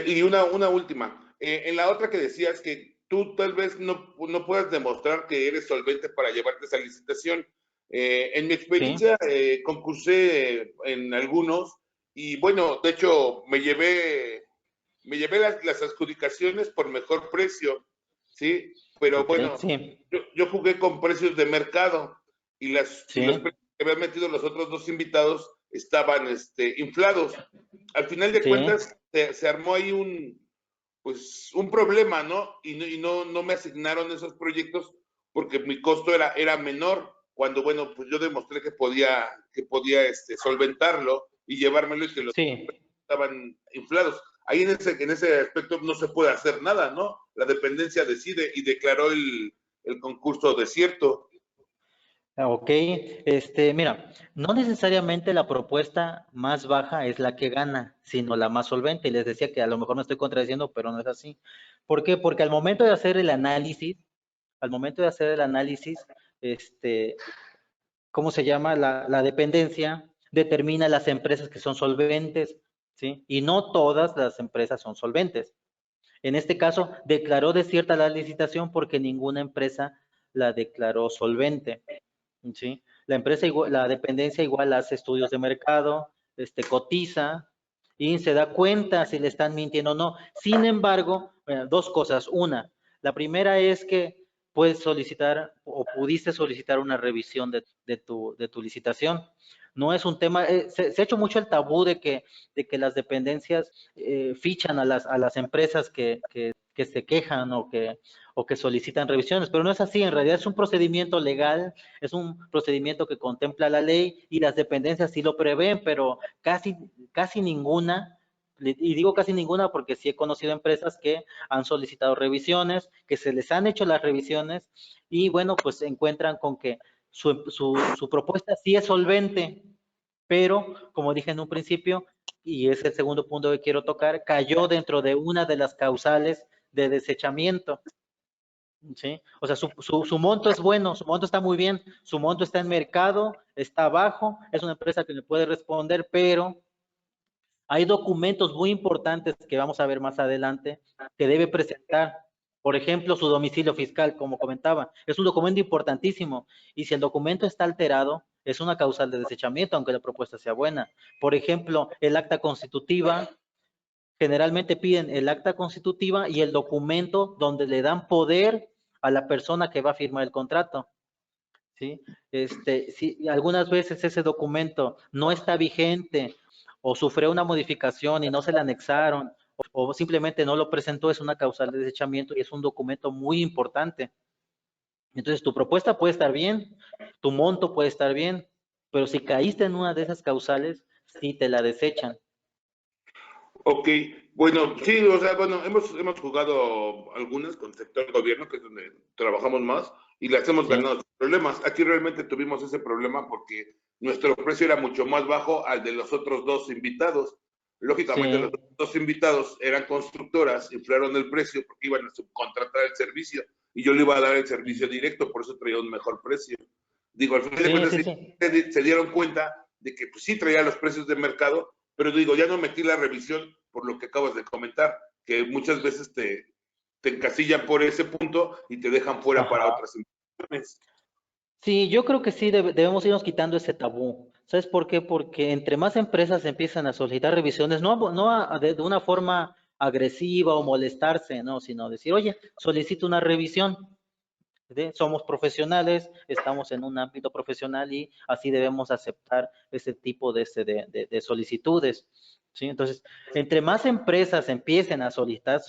y una última. En la otra que decías que tú tal vez no puedas demostrar que eres solvente para llevarte esa licitación. En mi experiencia, concursé en algunos y bueno, de hecho me llevé las adjudicaciones por mejor precio, ¿sí? Pero Okay, bueno, sí. yo jugué con precios de mercado y Sí. los precios que habían metido los otros dos invitados estaban inflados. Al final de Sí. cuentas, se armó ahí un problema, ¿no? Y no me asignaron esos proyectos porque mi costo era menor, cuando, bueno, pues yo demostré que podía solventarlo y llevármelo y que los Sí. estaban inflados. Ahí en ese aspecto no se puede hacer nada, ¿no? La dependencia decide y declaró el concurso desierto. Ok, mira, no necesariamente la propuesta más baja es la que gana, sino la más solvente. Y les decía que a lo mejor me estoy contradiciendo, pero no es así. ¿Por qué? Porque al momento de hacer el análisis, ¿cómo se llama? La dependencia determina las empresas que son solventes, ¿sí? Y no todas las empresas son solventes. En este caso, declaró desierta la licitación porque ninguna empresa la declaró solvente, ¿sí? La dependencia igual hace estudios de mercado, cotiza y se da cuenta si le están mintiendo o no. Sin embargo, dos cosas. Una, La primera es que puedes solicitar o pudiste solicitar una revisión de tu licitación. No es un tema, se ha hecho mucho el tabú de que las dependencias fichan a las empresas que se quejan o que solicitan revisiones, pero no es así, en realidad es un procedimiento legal, es un procedimiento que contempla la ley y las dependencias sí lo prevén, pero casi ninguna, y digo casi ninguna porque sí he conocido empresas que han solicitado revisiones, que se les han hecho las revisiones y bueno, pues se encuentran con que su propuesta sí es solvente, pero como dije en un principio, y es el segundo punto que quiero tocar, cayó dentro de una de las causales de desechamiento. ¿Sí? O sea, su monto es bueno, su monto está muy bien, su monto está en mercado, está bajo, es una empresa que le puede responder, pero hay documentos muy importantes que vamos a ver más adelante que debe presentar. Por ejemplo, su domicilio fiscal, como comentaba, es un documento importantísimo y si el documento está alterado, es una causal de desechamiento, aunque la propuesta sea buena. Por ejemplo, el acta constitutiva, generalmente piden el acta constitutiva y el documento donde le dan poder a la persona que va a firmar el contrato. ¿Sí? Si algunas veces ese documento no está vigente o sufrió una modificación y no se le anexaron o simplemente no lo presentó, es una causal de desechamiento y es un documento muy importante. Entonces, tu propuesta puede estar bien, tu monto puede estar bien, pero si caíste en una de esas causales, sí te la desechan. Ok, bueno, sí, o sea, bueno, hemos jugado algunas con el sector gobierno, que es donde trabajamos más, y las hemos Sí, ganado sin problemas. Aquí realmente tuvimos ese problema porque nuestro precio era mucho más bajo al de los otros dos invitados. Lógicamente, los sí, dos invitados eran constructoras, inflaron el precio porque iban a subcontratar el servicio y yo le iba a dar el servicio directo, por eso traía un mejor precio. Digo, al final de sí, cuentas, sí, sí, sí. se dieron cuenta de que pues, sí traía los precios de mercado, pero digo, ya no metí la revisión por lo que acabas de comentar, que muchas veces te encasillan por ese punto y te dejan fuera para Ajá. otras inversiones. Sí, yo creo que sí debemos irnos quitando ese tabú. ¿Sabes por qué? Porque entre más empresas empiezan a solicitar revisiones, no de una forma agresiva o molestarse, no, sino decir, oye, solicito una revisión. Somos profesionales, estamos en un ámbito profesional y así debemos aceptar ese tipo de solicitudes. ¿Sí? Entonces, entre más empresas empiecen a solicitar,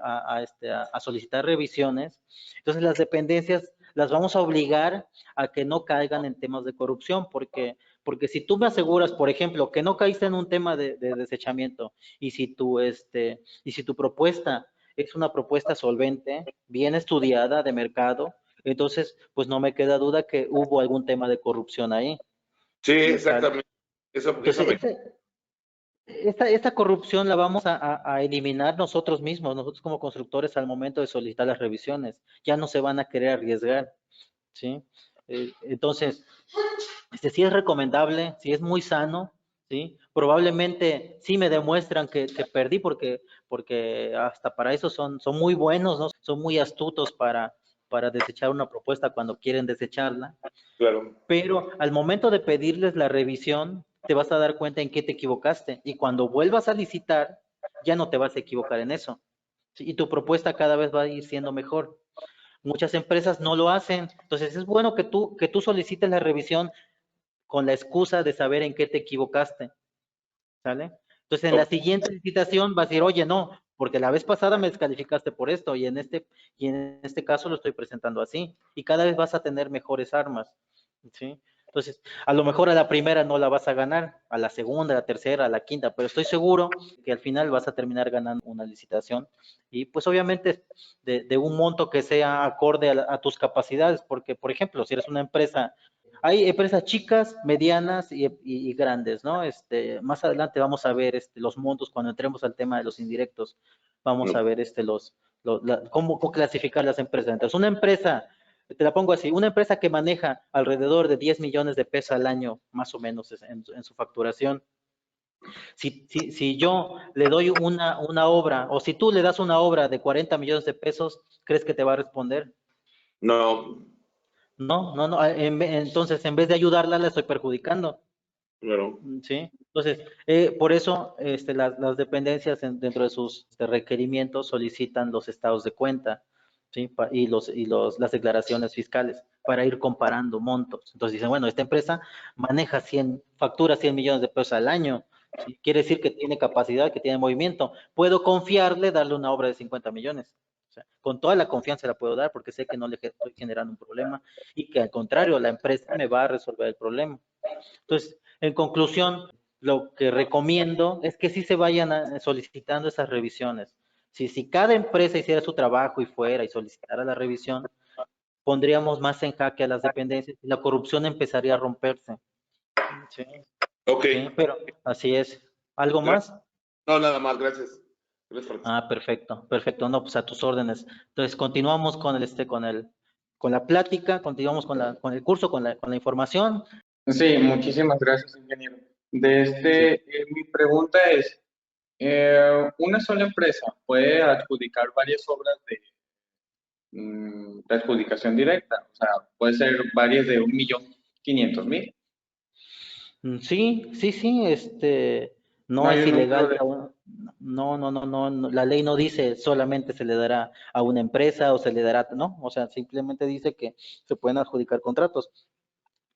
a solicitar revisiones, entonces las dependencias las vamos a obligar a que no caigan en temas de corrupción, porque si tú me aseguras, por ejemplo, que no caíste en un tema de desechamiento y si tu propuesta es una propuesta solvente, bien estudiada de mercado, entonces pues no me queda duda que hubo algún tema de corrupción ahí. Sí, ¿Sale? exactamente. Eso Entonces, me... esta corrupción la vamos a eliminar nosotros mismos, nosotros como constructores al momento de solicitar las revisiones. Ya no se van a querer arriesgar, ¿sí? Entonces, sí es recomendable, sí es muy sano, ¿sí? Probablemente sí me demuestran que perdí porque hasta para eso son muy buenos, ¿no? Son muy astutos para desechar una propuesta cuando quieren desecharla, Claro. pero al momento de pedirles la revisión, te vas a dar cuenta en qué te equivocaste y cuando vuelvas a licitar, ya no te vas a equivocar en eso. ¿Sí? Y tu propuesta cada vez va a ir siendo mejor. Muchas empresas no lo hacen, entonces es bueno que tú solicites la revisión con la excusa de saber en qué te equivocaste, ¿sale? Entonces en la Ok, siguiente licitación vas a decir, oye, no, porque la vez pasada me descalificaste por esto y en este caso lo estoy presentando así y cada vez vas a tener mejores armas, ¿sí? Entonces, a lo mejor a la primera no la vas a ganar, a la segunda, a la tercera, a la quinta, pero estoy seguro que al final vas a terminar ganando una licitación y pues obviamente de un monto que sea acorde a tus capacidades, porque por ejemplo, si eres una empresa, hay empresas chicas, medianas y grandes, ¿no? Más adelante vamos a ver los montos cuando entremos al tema de los indirectos, vamos no, a ver cómo clasificar las empresas. Entonces, una empresa te la pongo así, una empresa que maneja alrededor de 10 millones de pesos al año, más o menos, en su facturación. Si yo le doy una obra, o si tú le das una obra de 40 millones de pesos, ¿crees que te va a responder? no, No, no, no. Entonces, en vez de ayudarla, la estoy perjudicando. claro. ¿Sí? Entonces, por eso las dependencias dentro de sus requerimientos solicitan los estados de cuenta. ¿sí? Las declaraciones fiscales para ir comparando montos. Entonces dicen, bueno, esta empresa maneja factura 100 millones de pesos al año, ¿sí? Quiere decir que tiene capacidad, que tiene movimiento. Puedo confiarle, darle una obra de 50 millones. O sea, con toda la confianza la puedo dar porque sé que no le estoy generando un problema y que al contrario, la empresa me va a resolver el problema. Entonces, en conclusión, lo que recomiendo es que sí se vayan solicitando esas revisiones. Si cada empresa hiciera su trabajo y fuera y solicitara la revisión, pondríamos más en jaque a las dependencias y la corrupción empezaría a romperse. Sí, Ok. sí, pero así es. ¿Algo más? No, nada más, gracias. Gracias, Ah, perfecto, perfecto. No, pues a tus órdenes. Entonces, continuamos con la plática, continuamos con el curso, con la información. Sí, muchísimas gracias, ingeniero. Mi pregunta es, ¿una sola empresa puede adjudicar varias obras de adjudicación directa? O sea, puede ser varias de 1.500.000. Sí, sí, sí, No no hay es un número ilegal de... no, la ley no dice solamente se le dará a una empresa o se le dará, no, o sea, simplemente dice que se pueden adjudicar contratos.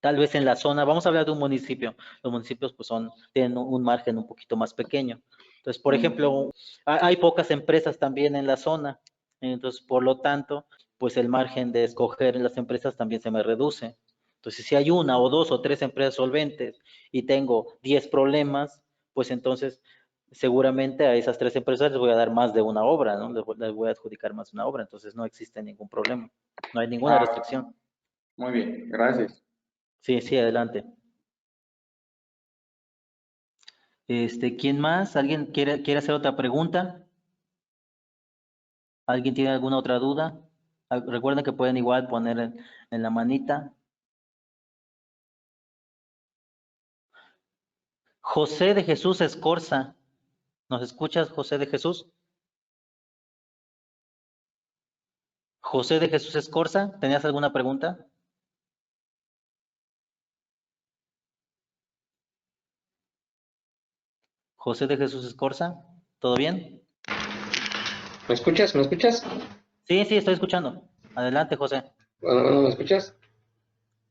Tal vez en la zona, vamos a hablar de un municipio, los municipios pues tienen un margen un poquito más pequeño. Entonces, por ejemplo, hay pocas empresas también en la zona, entonces, por lo tanto, pues el margen de escoger en las empresas también se me reduce. Entonces, si hay una o dos o tres empresas solventes y tengo 10 problemas, pues entonces seguramente a esas 3 empresas les voy a dar más de una obra, ¿no? Les voy a adjudicar más de una obra, entonces no existe ningún problema, no hay ninguna restricción. Muy bien, gracias. Sí, sí, adelante. ¿Quién más? ¿Alguien quiere hacer otra pregunta? ¿Alguien tiene alguna otra duda? Recuerden que pueden igual poner en la manita. José de Jesús Escorza. ¿Nos escuchas, José de Jesús? José de Jesús Escorza, ¿tenías alguna pregunta? José de Jesús Escorza, ¿todo bien? ¿Me escuchas? ¿Me escuchas? Sí, sí, estoy escuchando. Adelante, José. Bueno, ¿me escuchas?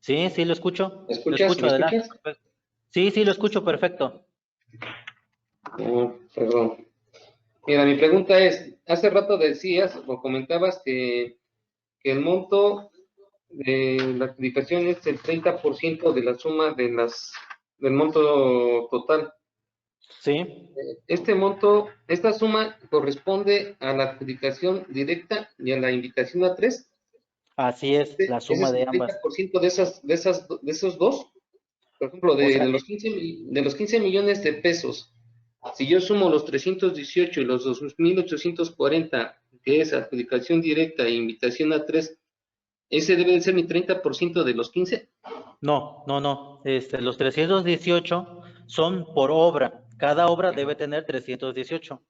Sí, sí, lo escucho. ¿Me Lo escuchas? escucho, ¿Me adelante. escuchas? Perfecto. Sí, sí, lo escucho, perfecto. Perdón. Mira, mi pregunta es, hace rato decías o comentabas que el monto de la adjudicación es el 30% de la suma del monto total. Sí, Este monto, esta suma corresponde a la adjudicación directa y a la invitación a tres. así es, la Ese suma es de el ambas. 30% de esos dos. Por ejemplo, O sea, de los 15 millones de pesos, si yo sumo los 318 y los 2.840, que es adjudicación directa e invitación a tres, ¿ese debe de ser mi 30% de los 15? no, no, no. Los 318 son por obra. Cada obra debe tener 318,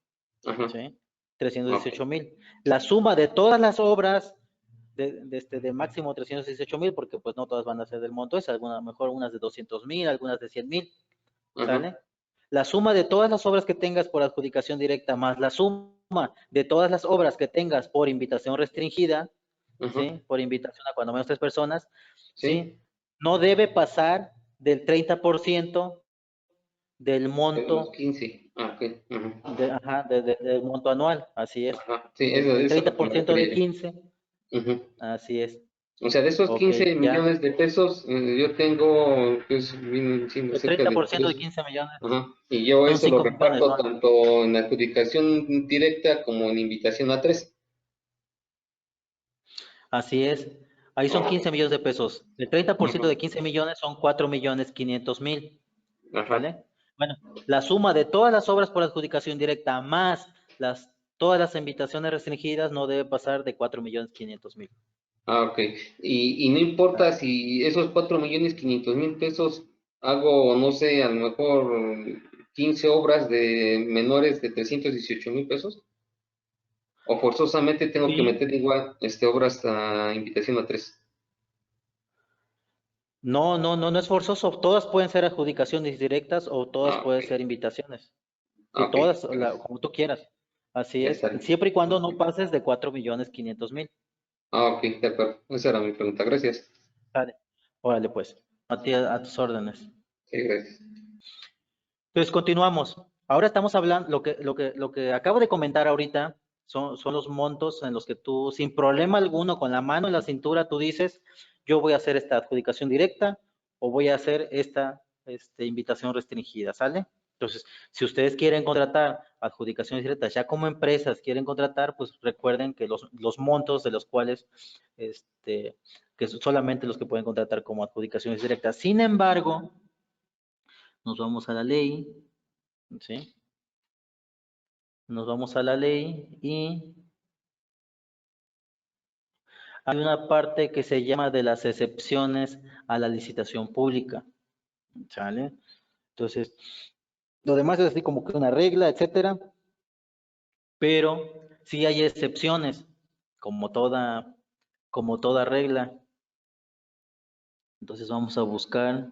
Ajá, ¿sí? ok. 318,000. La suma de todas las obras de máximo 318,000, porque pues no todas van a ser del monto ese, algunas mejor unas de 200,000, algunas de 100,000, Ajá, ¿sale? La suma de todas las obras que tengas por adjudicación directa más la suma de todas las obras que tengas por invitación restringida, ajá, ¿sí? Por invitación a cuando menos 3 personas, sí, ¿sí? No debe pasar del 30% del de los monto, 15. Ah, ok, ajá, del monto anual, así es. ajá, sí, El eso es a lo que me 30% de refería yo. 15, Ujú. así es. O sea, de esos Ok, 15 ya. millones de pesos, yo tengo, pues, vienen siendo El cerca de 30% de 3. 15 millones Ajá. Y yo son eso lo 5 millones, reparto ¿no? tanto en adjudicación directa como en invitación a tres. Así es. Ahí son Ok. 15 millones de pesos. El 30% Ujú. de 15 millones son 4,500,000, Ajá. ¿vale? Bueno, la suma de todas las obras por adjudicación directa más todas las invitaciones restringidas no debe pasar de 4,500,000. Ah, ok. Y no importa si esos 4.500.000 pesos hago, no sé, a lo mejor 15 obras de menores de 318.000 pesos. O forzosamente tengo que Sí. meter igual obras a invitación a tres. No, no, no, no es forzoso. Todas pueden ser adjudicaciones directas o todas Ah, ok. pueden ser invitaciones. Ah, Sí, ok. todas, Gracias. como tú quieras. Así Ya es. está. Siempre y cuando no pases de 4,500,000. Ah, ok, de acuerdo. Esa era mi pregunta. Gracias. Vale. Órale, pues, a ti, a tus órdenes. Sí, gracias. Entonces, continuamos. Ahora estamos hablando, lo que acabo de comentar ahorita son los montos en los que tú, sin problema alguno, con la mano en la cintura, tú dices, yo voy a hacer esta adjudicación directa o voy a hacer esta invitación restringida, ¿sale? Entonces, si ustedes quieren contratar adjudicaciones directas, ya como empresas quieren contratar, pues recuerden que los montos de los cuales, que son solamente los que pueden contratar como adjudicaciones directas. Sin embargo, nos vamos a la ley, ¿sí? Nos vamos a la ley y hay una parte que se llama de las excepciones a la licitación pública, ¿sale? Entonces, lo demás es así como que una regla, etcétera, pero sí hay excepciones, como toda regla. Entonces vamos a buscar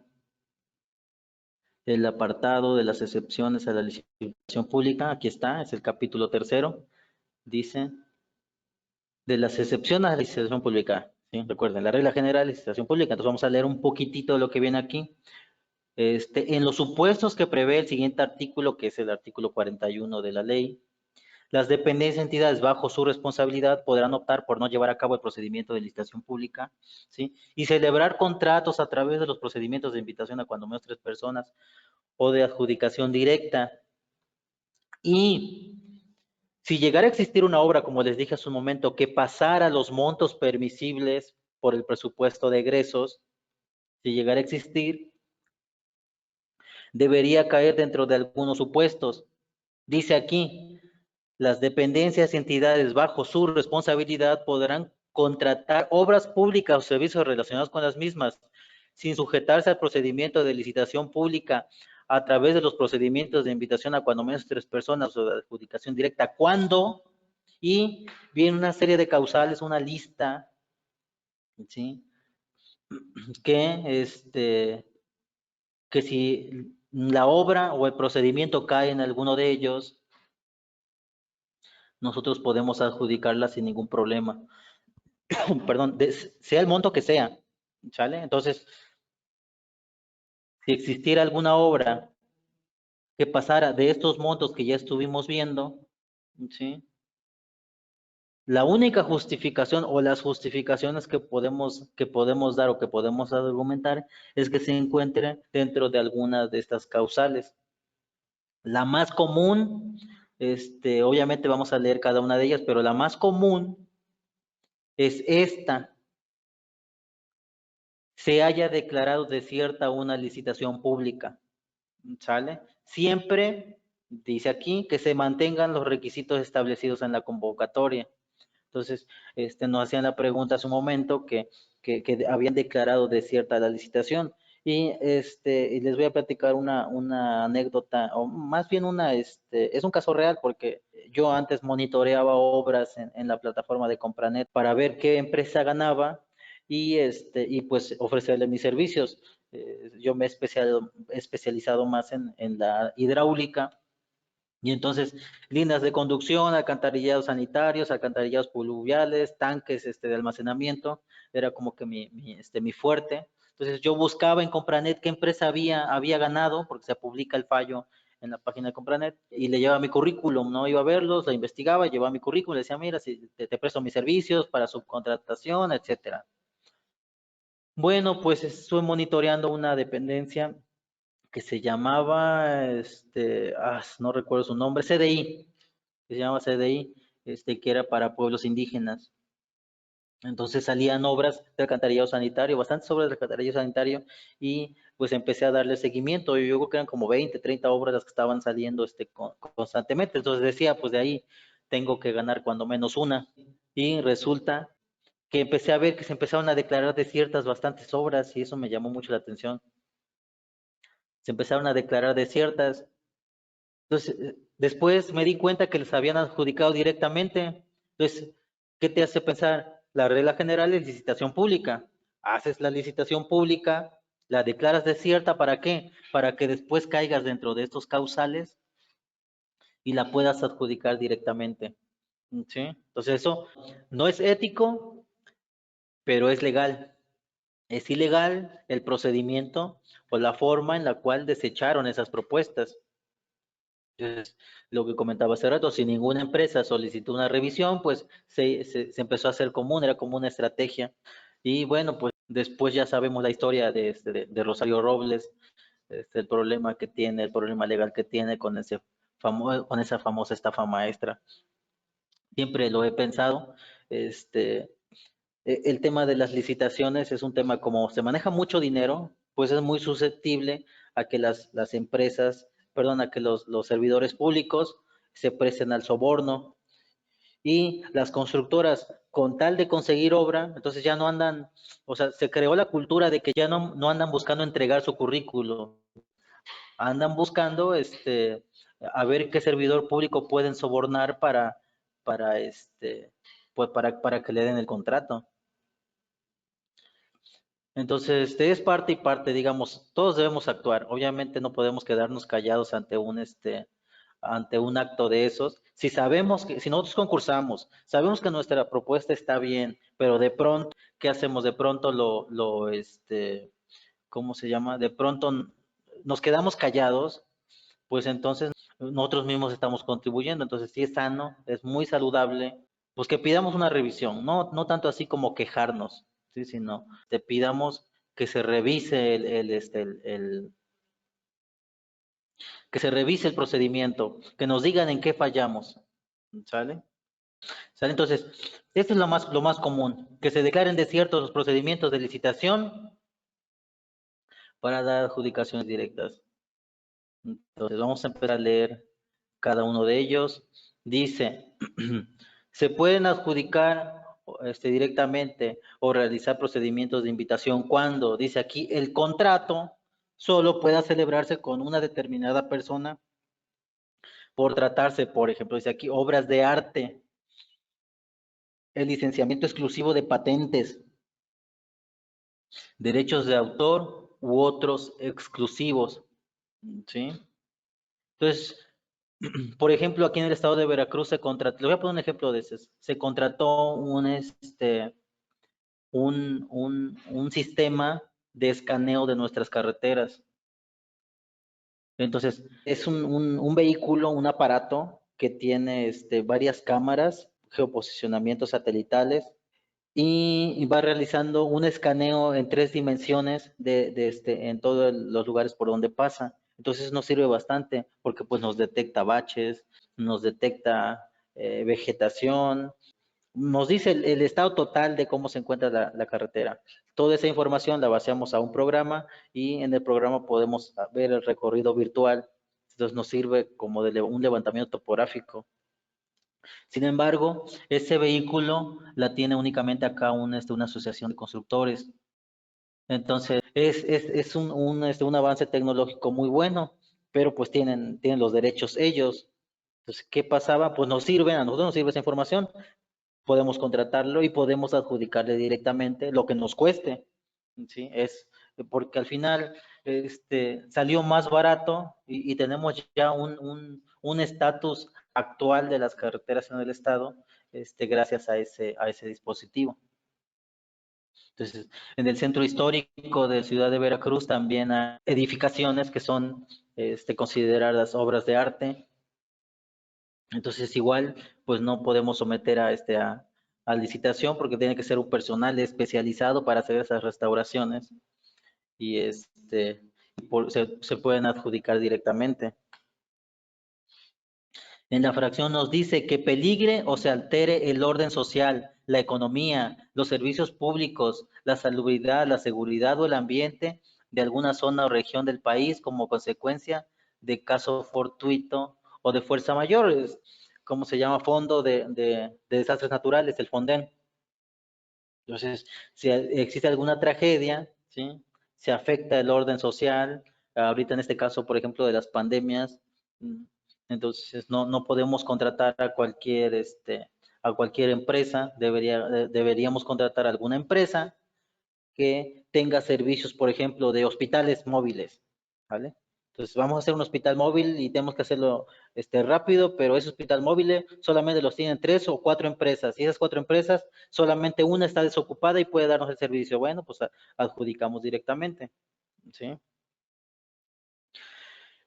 el apartado de las excepciones a la licitación pública. Aquí está, es el capítulo 3. Dice, de las excepciones a la licitación pública. ¿Sí? Recuerden, la regla general de licitación pública. Entonces vamos a leer un poquitito de lo que viene aquí. En los supuestos que prevé el siguiente artículo, que es el artículo 41 de la ley, las dependencias y entidades bajo su responsabilidad podrán optar por no llevar a cabo el procedimiento de licitación pública, ¿sí? Y celebrar contratos a través de los procedimientos de invitación a cuando menos 3 personas o de adjudicación directa. Y si llegara a existir una obra, como les dije hace un momento, que pasara los montos permisibles por el presupuesto de egresos, si llegara a existir, debería caer dentro de algunos supuestos. Dice aquí, las dependencias y entidades bajo su responsabilidad podrán contratar obras públicas o servicios relacionados con las mismas, sin sujetarse al procedimiento de licitación pública a través de los procedimientos de invitación a cuando menos 3 personas o de adjudicación directa. ¿Cuándo? Y viene una serie de causales, una lista, ¿sí? Que si la obra o el procedimiento cae en alguno de ellos, nosotros podemos adjudicarla sin ningún problema. Perdón, sea el monto que sea, ¿sale? Entonces, si existiera alguna obra que pasara de estos montos que ya estuvimos viendo, ¿sí? La única justificación o las justificaciones que podemos dar o que podemos argumentar es que se encuentre dentro de algunas de estas causales. La más común, obviamente vamos a leer cada una de ellas, pero la más común es esta. Se haya declarado desierta una licitación pública, ¿sale? Siempre, dice aquí, que se mantengan los requisitos establecidos en la convocatoria. Entonces, nos hacían la pregunta hace un momento que habían declarado desierta la licitación. Y les voy a platicar una anécdota, o más bien es un caso real, porque yo antes monitoreaba obras en la plataforma de Compranet para ver qué empresa ganaba y pues ofrecerle mis servicios. Yo me he especializado más en la hidráulica. Y entonces, líneas de conducción, alcantarillados sanitarios, alcantarillados pluviales, tanques de almacenamiento, era como que mi fuerte. Entonces, yo buscaba en Compranet qué empresa había ganado, porque se publica el fallo en la página de Compranet, y le llevaba mi currículum, ¿no? Iba a verlos, la investigaba, llevaba mi currículum, le decía, mira, si te presto mis servicios para subcontratación, etcétera. Bueno, pues estuve monitoreando una dependencia que se llamaba, no recuerdo su nombre, CDI, que se llama CDI, que era para pueblos indígenas. Entonces salían obras de alcantarillado sanitario, bastantes obras de alcantarillado sanitario, y pues empecé a darle seguimiento. Yo creo que eran como 20, 30 obras las que estaban saliendo constantemente. Entonces decía, pues de ahí tengo que ganar cuando menos una. Y resulta que empecé a ver que se empezaron a declarar desiertas bastantes obras, y eso me llamó mucho la atención. Se empezaron a declarar desiertas. Entonces, después me di cuenta que les habían adjudicado directamente. Entonces, ¿qué te hace pensar? La regla general es licitación pública. Haces la licitación pública, la declaras desierta, ¿para qué? Para que después caigas dentro de estos causales y la puedas adjudicar directamente. ¿Sí? Entonces, eso no es ético, pero es legal. Es ilegal el procedimiento o la forma en la cual desecharon esas propuestas. Entonces, lo que comentaba hace rato, si ninguna empresa solicitó una revisión, pues se empezó a hacer común, era como una estrategia. Y bueno, pues después ya sabemos la historia de Rosario Robles, el problema que tiene, el problema legal que tiene con con esa famosa estafa maestra. Siempre lo he pensado, el tema de las licitaciones es un tema como se maneja mucho dinero, pues es muy susceptible a que las empresas, perdón, a que los servidores públicos se presten al soborno y las constructoras con tal de conseguir obra, entonces ya no andan, o sea, se creó la cultura de que ya no andan buscando entregar su currículo, andan buscando a ver qué servidor público pueden sobornar para pues para que le den el contrato. Entonces, es parte y parte, digamos, todos debemos actuar. Obviamente no podemos quedarnos callados ante ante un acto de esos. Si sabemos que, si nosotros concursamos, sabemos que nuestra propuesta está bien, pero de pronto, ¿qué hacemos? De pronto ¿cómo se llama? De pronto nos quedamos callados, pues entonces nosotros mismos estamos contribuyendo. Entonces, sí es sano, es muy saludable, pues que pidamos una revisión, no tanto así como quejarnos, ¿sí? Sino te pidamos que se revise que se revise el procedimiento, que nos digan en qué fallamos, ¿sale? ¿Sale? Entonces, esto es lo más común, que se declaren desiertos los procedimientos de licitación para dar adjudicaciones directas. Entonces, vamos a empezar a leer cada uno de ellos. Dice, se pueden adjudicar directamente o realizar procedimientos de invitación cuando, dice aquí, el contrato solo pueda celebrarse con una determinada persona por tratarse, por ejemplo, dice aquí, obras de arte, el licenciamiento exclusivo de patentes, derechos de autor u otros exclusivos, ¿sí? Entonces, por ejemplo, aquí en el estado de Veracruz se contrató, le voy a poner un ejemplo de ese, se contrató un sistema de escaneo de nuestras carreteras. Entonces, es un vehículo, un aparato que tiene varias cámaras, geoposicionamientos satelitales, y va realizando un escaneo en 3 dimensiones en todos los lugares por donde pasa. Entonces nos sirve bastante porque pues nos detecta baches, nos detecta vegetación, nos dice el estado total de cómo se encuentra la carretera. Toda esa información la vaciamos a un programa y en el programa podemos ver el recorrido virtual. Entonces nos sirve como de un levantamiento topográfico. Sin embargo, ese vehículo la tiene únicamente acá una asociación de constructores. Entonces, es un avance tecnológico muy bueno, pero pues tienen los derechos ellos. Entonces, ¿qué pasaba? Pues nos sirven, a nosotros nos sirve esa información, podemos contratarlo y podemos adjudicarle directamente lo que nos cueste, ¿sí? Es porque al final salió más barato y tenemos ya un estatus actual de las carreteras en el estado gracias a ese dispositivo. Entonces, en el centro histórico de Ciudad de Veracruz también hay edificaciones que son consideradas obras de arte. Entonces, igual, pues no podemos someter a licitación porque tiene que ser un personal especializado para hacer esas restauraciones y se pueden adjudicar directamente. En la fracción nos dice que peligre o se altere el orden social, la economía, los servicios públicos, la salubridad, la seguridad o el ambiente de alguna zona o región del país como consecuencia de caso fortuito o de fuerza mayor, como se llama Fondo de Desastres Naturales, el FONDEN. Entonces, si existe alguna tragedia, ¿sí? Se afecta el orden social, ahorita en este caso, por ejemplo, de las pandemias, entonces no podemos contratar a cualquier empresa, deberíamos contratar a alguna empresa que tenga servicios, por ejemplo, de hospitales móviles, ¿vale? Entonces, vamos a hacer un hospital móvil y tenemos que hacerlo rápido, pero ese hospital móvil solamente los tienen 3 o 4 empresas. Y esas 4 empresas, solamente una está desocupada y puede darnos el servicio. Bueno, pues adjudicamos directamente. ¿Sí?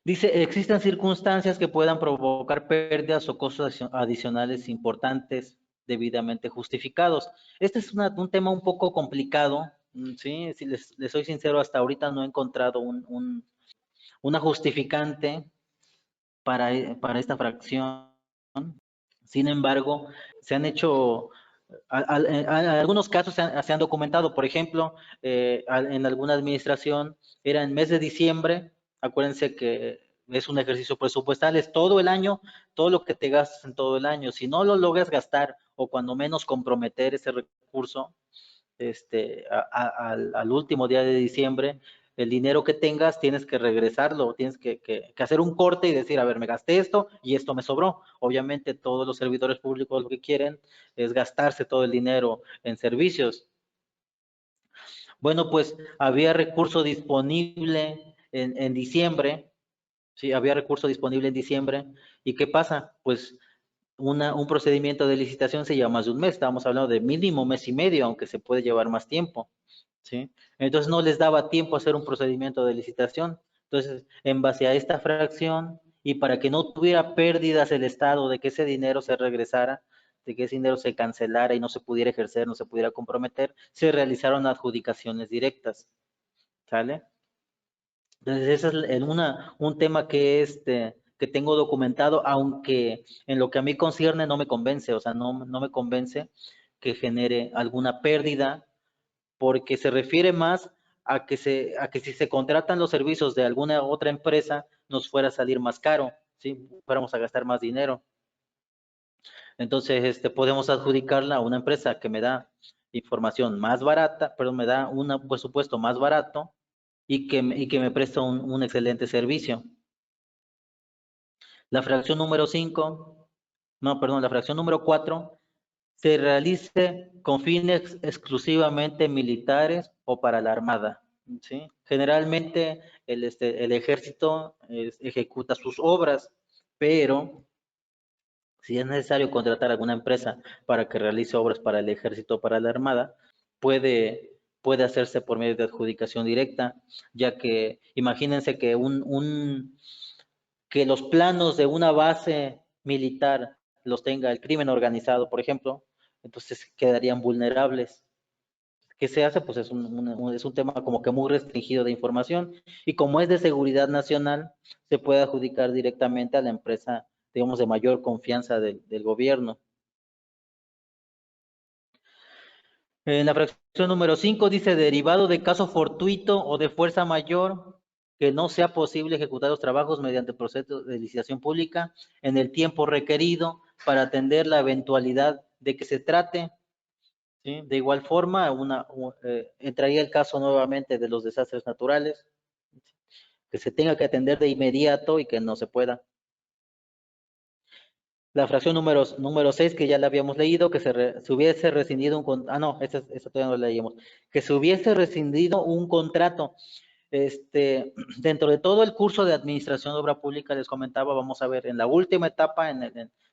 Dice, existen circunstancias que puedan provocar pérdidas o costos adicionales importantes debidamente justificados. Este es un tema un poco complicado, ¿sí? Si les soy sincero, hasta ahorita no he encontrado una justificante para esta fracción. Sin embargo, se han hecho, algunos casos se han documentado. Por ejemplo, en alguna administración era en mes de diciembre. Acuérdense que es un ejercicio presupuestal, es todo el año, todo lo que te gastas en todo el año. Si no lo logras gastar o cuando menos comprometer ese recurso al último día de diciembre, el dinero que tengas tienes que regresarlo, tienes que hacer un corte y decir, a ver, me gasté esto y esto me sobró. Obviamente todos los servidores públicos lo que quieren es gastarse todo el dinero en servicios. Bueno, pues había recurso disponible en diciembre, sí, había recurso disponible en diciembre. ¿Y qué pasa? Pues un procedimiento de licitación se lleva más de un mes, estábamos hablando de mínimo mes y medio, aunque se puede llevar más tiempo, ¿sí? Entonces no les daba tiempo a hacer un procedimiento de licitación. Entonces, en base a esta fracción y para que no tuviera pérdidas el Estado de que ese dinero se regresara, de que ese dinero se cancelara y no se pudiera ejercer, no se pudiera comprometer, se realizaron adjudicaciones directas, ¿sale? Entonces, ese es un tema que tengo documentado, aunque en lo que a mí concierne no me convence, o sea, no me convence que genere alguna pérdida, porque se refiere más a que si se contratan los servicios de alguna otra empresa, nos fuera a salir más caro, ¿sí? Fuéramos a gastar más dinero. Entonces, podemos adjudicarla a una empresa que me da información más barata, pero me da un presupuesto más barato, y que me presta un excelente servicio. La fracción número 5, la fracción número 4, se realice con fines exclusivamente militares o para la Armada, ¿sí? Generalmente el ejército ejecuta sus obras, pero si es necesario contratar a alguna empresa para que realice obras para el ejército o para la Armada, puede hacerse por medio de adjudicación directa, ya que imagínense que que los planos de una base militar los tenga el crimen organizado, por ejemplo, entonces quedarían vulnerables. ¿Qué se hace? Pues es un tema como que muy restringido de información, y como es de seguridad nacional, se puede adjudicar directamente a la empresa, digamos, de mayor confianza del gobierno. En la fracción número 5 dice, derivado de caso fortuito o de fuerza mayor, que no sea posible ejecutar los trabajos mediante proceso de licitación pública en el tiempo requerido para atender la eventualidad de que se trate, ¿sí? De igual forma, entraría el caso nuevamente de los desastres naturales, que se tenga que atender de inmediato y que no se pueda. La fracción número 6, que ya la habíamos leído, que se hubiese rescindido esta todavía no la leímos. Que se hubiese rescindido un contrato. Dentro de todo el curso de administración de obra pública, les comentaba, vamos a ver en la última etapa,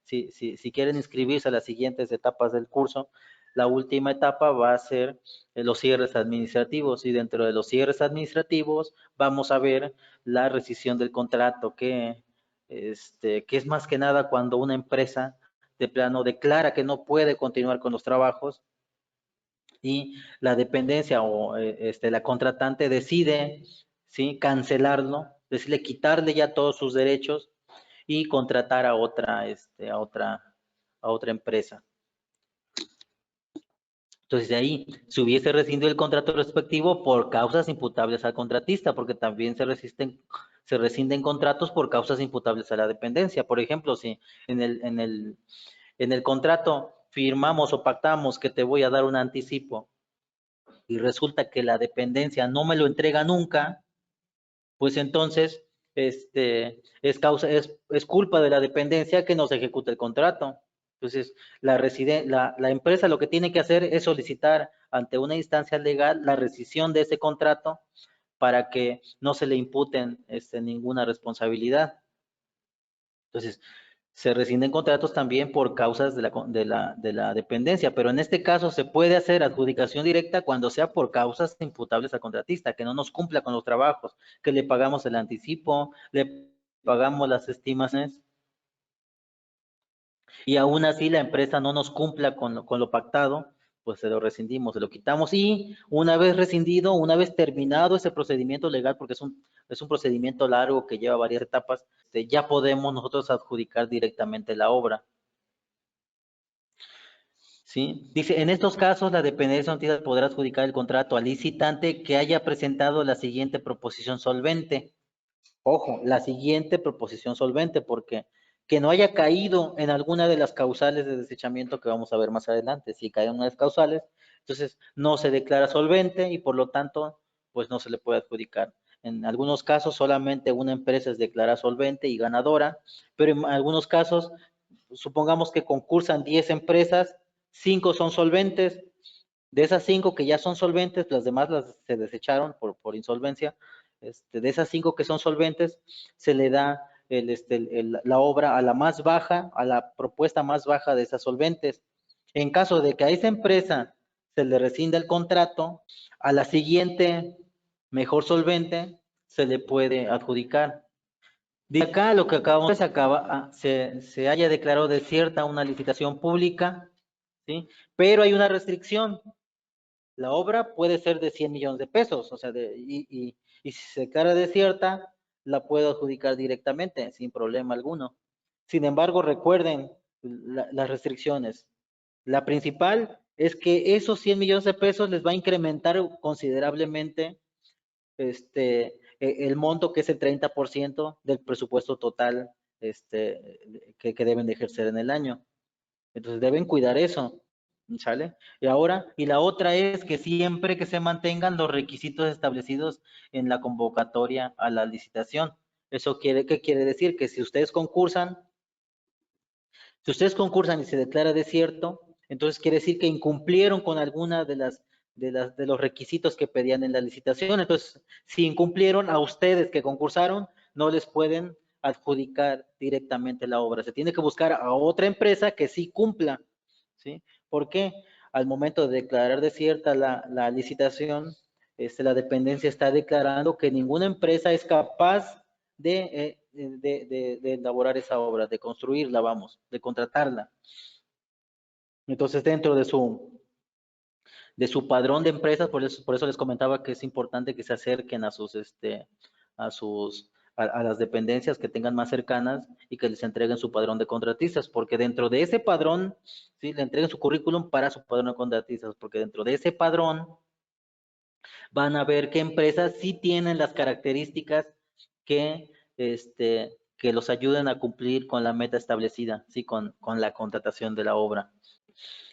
si quieren inscribirse a las siguientes etapas del curso, la última etapa va a ser los cierres administrativos, y dentro de los cierres administrativos vamos a ver la rescisión del contrato, que es más que nada cuando una empresa de plano declara que no puede continuar con los trabajos y la dependencia o la contratante decide, ¿sí?, cancelarlo, decide quitarle ya todos sus derechos y contratar a otra empresa. Entonces, de ahí se hubiese rescindido el contrato respectivo por causas imputables al contratista, porque también se rescinden contratos por causas imputables a la dependencia. Por ejemplo, si en el contrato firmamos o pactamos que te voy a dar un anticipo y resulta que la dependencia no me lo entrega nunca, pues entonces es culpa de la dependencia que no se ejecute el contrato. Entonces, la empresa lo que tiene que hacer es solicitar ante una instancia legal la rescisión de ese contrato para que no se le imputen ninguna responsabilidad. Entonces, se rescinden contratos también por causas de la dependencia, pero en este caso se puede hacer adjudicación directa cuando sea por causas imputables al contratista, que no nos cumpla con los trabajos, que le pagamos el anticipo, le pagamos las estimaciones, y aún así la empresa no nos cumpla con lo pactado, pues se lo rescindimos, se lo quitamos, y una vez rescindido, una vez terminado ese procedimiento legal, porque es un procedimiento largo que lleva varias etapas, ya podemos nosotros adjudicar directamente la obra. ¿Sí? Dice, en estos casos la dependencia de entidad podrá adjudicar el contrato al licitante que haya presentado la siguiente proposición solvente. Ojo, la siguiente proposición solvente, porque que no haya caído en alguna de las causales de desechamiento que vamos a ver más adelante. Si cae en una de las causales, entonces no se declara solvente y por lo tanto, pues no se le puede adjudicar. En algunos casos solamente una empresa es declarada solvente y ganadora, pero en algunos casos, supongamos que concursan 10 empresas, 5 son solventes, de esas 5 que ya son solventes, las demás se desecharon por insolvencia, de esas 5 que son solventes, se le da la obra a la más baja, a la propuesta más baja de esas solventes. En caso de que a esa empresa se le rescinda el contrato, a la siguiente mejor solvente se le puede adjudicar. De acá lo que acabamos de se haya declarado desierta una licitación pública, ¿sí? Pero hay una restricción. La obra puede ser de 100 millones de pesos, o sea, y si se declara desierta, la puedo adjudicar directamente, sin problema alguno. Sin embargo, recuerden las restricciones. La principal es que esos 100 millones de pesos les va a incrementar considerablemente el monto que es el 30% del presupuesto total que deben de ejercer en el año. Entonces deben cuidar eso, ¿sale? Y la otra es que siempre que se mantengan los requisitos establecidos en la convocatoria a la licitación. ¿Qué quiere decir? Que si ustedes concursan y se declara desierto, entonces quiere decir que incumplieron con alguna de los requisitos que pedían en la licitación. Entonces, si incumplieron, a ustedes que concursaron, no les pueden adjudicar directamente la obra. Se tiene que buscar a otra empresa que sí cumpla, ¿sí? ¿Por qué? Al momento de declarar desierta la licitación, la dependencia está declarando que ninguna empresa es capaz de elaborar esa obra, de construirla, de contratarla. Entonces, dentro de su padrón de empresas, por eso les comentaba que es importante que se acerquen a las dependencias que tengan más cercanas y que les entreguen su padrón de contratistas, porque dentro de ese padrón, ¿sí? Le entreguen su currículum para su padrón de contratistas, porque dentro de ese padrón van a ver qué empresas sí tienen las características que los ayuden a cumplir con la meta establecida, ¿sí? Con la contratación de la obra.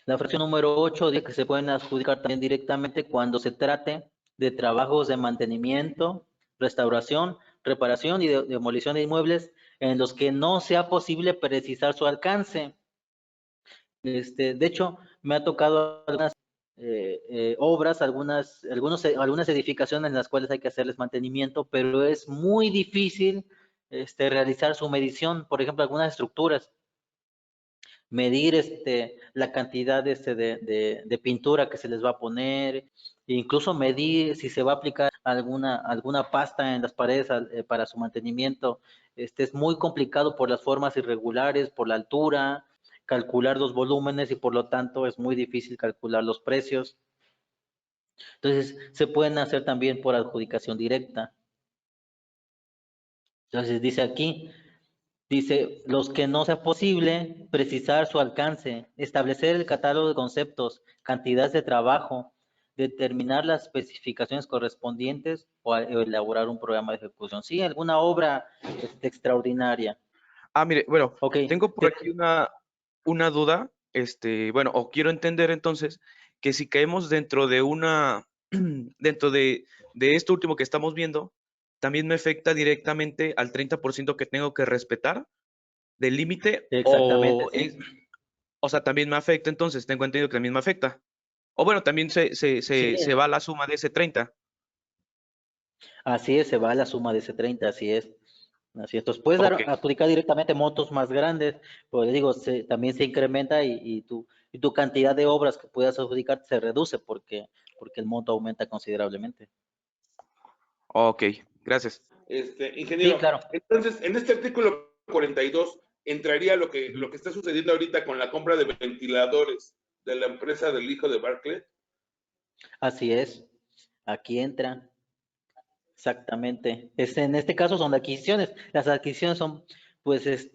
La fracción número 8 dice que se pueden adjudicar también directamente cuando se trate de trabajos de mantenimiento, restauración, reparación y demolición de inmuebles en los que no sea posible precisar su alcance. De hecho, me ha tocado algunas obras, algunas edificaciones en las cuales hay que hacerles mantenimiento, pero es muy difícil realizar su medición, por ejemplo, algunas estructuras. Medir la cantidad de pintura que se les va a poner, incluso medir si se va a aplicar alguna pasta en las paredes para su mantenimiento. Es muy complicado por las formas irregulares, por la altura, calcular los volúmenes y por lo tanto es muy difícil calcular los precios. Entonces, se pueden hacer también por adjudicación directa. Entonces, dice aquí, los que no sea posible precisar su alcance, establecer el catálogo de conceptos, cantidades de trabajo, determinar las especificaciones correspondientes o elaborar un programa de ejecución. Sí, alguna obra extraordinaria. Mire, bueno, Okay. tengo por aquí una duda, bueno, o quiero entender entonces que si caemos dentro de dentro de esto último que estamos viendo, también me afecta directamente al 30% que tengo que respetar del límite. Exactamente, sí. O sea, también me afecta, entonces tengo entendido que también me afecta. O bueno, también se Sí. va la suma de ese 30. Así es, se va a la suma de ese 30, así es. Así es. Entonces puedes Ok. adjudicar directamente montos más grandes, pero digo, también se incrementa y tu cantidad de obras que puedas adjudicar se reduce porque el monto aumenta considerablemente. Ok, gracias. Sí, Ingeniero, claro. entonces, en este artículo 42 entraría lo que está sucediendo ahorita con la compra de ventiladores de la empresa del hijo de Barclay. Así es. Aquí entra. Exactamente. En este caso son adquisiciones. Las adquisiciones son, pues,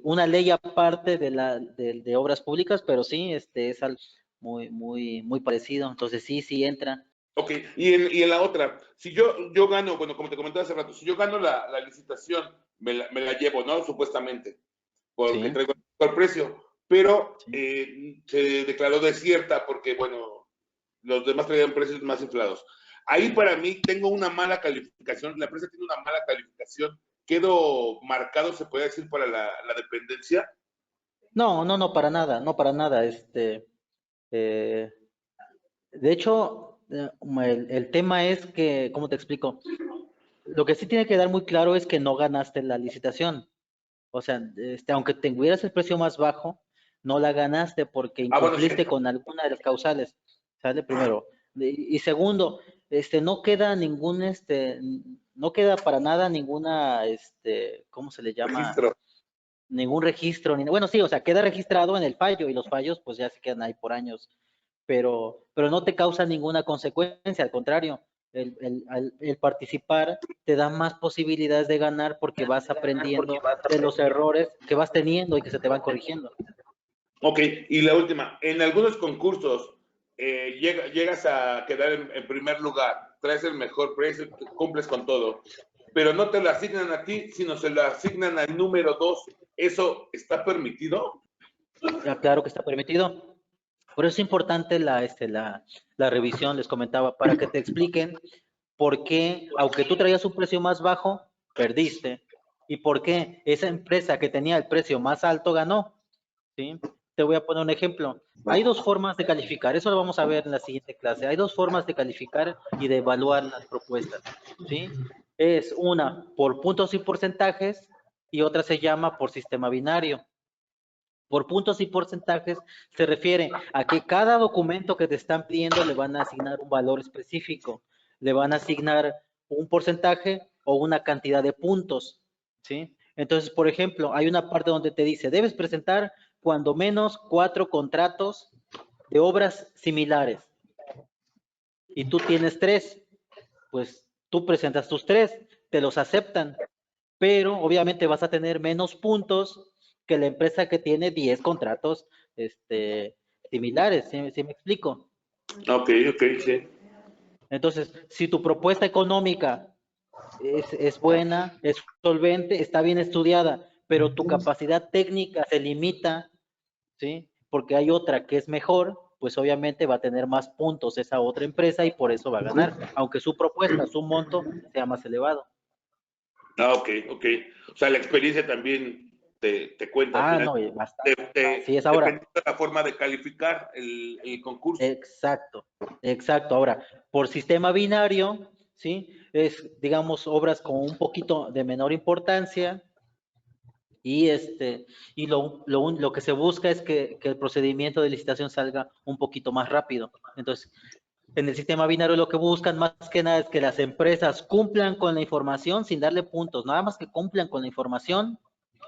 una ley aparte de obras públicas, pero sí, es algo muy parecido. Entonces sí entra. Ok, y en la otra, si yo gano, bueno, como te comentaba hace rato, si yo gano la licitación, me la llevo, ¿no? Supuestamente, porque Sí, traigo el precio, pero sí. se declaró desierta porque, bueno, los demás traían precios más inflados. Ahí para mí tengo una mala calificación, la empresa tiene una mala calificación, quedo marcado, se puede decir, para la dependencia. No, para nada, no para nada. Eh, de hecho, el tema es que, ¿cómo te explico? Lo que sí tiene que dar muy claro es que no ganaste la licitación. O sea, aunque tuvieras el precio más bajo, no la ganaste porque Ah, bueno, sí. incumpliste con alguna de las causales. ¿Sale? Primero. Y segundo, no queda no queda para nada ninguna, ¿cómo se le llama? Registro. Ningún registro. Bueno, sí, o sea, queda registrado en el fallo y los fallos pues ya se quedan ahí por años. Pero no te causa ninguna consecuencia, al contrario. El participar te da más posibilidades de ganar porque vas aprendiendo de los errores que vas teniendo y que se te van corrigiendo. Ok, y la última, en algunos concursos llegas a quedar en primer lugar, traes el mejor precio, cumples con todo, pero no te lo asignan a ti, sino se lo asignan al número 2. ¿Eso está permitido? Ya, claro que está permitido. Por eso es importante la revisión, les comentaba, para que te expliquen por qué, aunque tú traías un precio más bajo, perdiste. Y por qué esa empresa que tenía el precio más alto ganó. ¿Sí? Te voy a poner un ejemplo. Hay dos formas de calificar, eso lo vamos a ver en la siguiente clase. Hay dos formas de calificar y de evaluar las propuestas. ¿Sí? Es una por puntos y porcentajes y otra se llama por sistema binario. Por puntos y porcentajes se refiere a que cada documento que te están pidiendo le van a asignar un valor específico, le van a asignar un porcentaje o una cantidad de puntos, ¿sí? Entonces, por ejemplo, hay una parte donde te dice, debes presentar cuando menos 4 contratos de obras similares y tú tienes 3, pues tú presentas tus 3, te los aceptan, pero obviamente vas a tener menos puntos que la empresa que tiene 10 contratos similares, ¿sí me explico? Ok, sí. Entonces, si tu propuesta económica es buena, es solvente, está bien estudiada, pero tu capacidad técnica se limita, ¿sí? Porque hay otra que es mejor, pues obviamente va a tener más puntos esa otra empresa y por eso va a ganar, aunque su propuesta, su monto sea más elevado. Ah, ok. O sea, la experiencia también te cuenta al Ah, final. no, bastante. Sí, es ahora. Dependiendo de la forma de calificar el concurso. Exacto. Ahora, por sistema binario, ¿sí? Es, digamos, obras con un poquito de menor importancia y lo que se busca es que el procedimiento de licitación salga un poquito más rápido. Entonces, en el sistema binario lo que buscan más que nada es que las empresas cumplan con la información sin darle puntos, nada más que cumplan con la información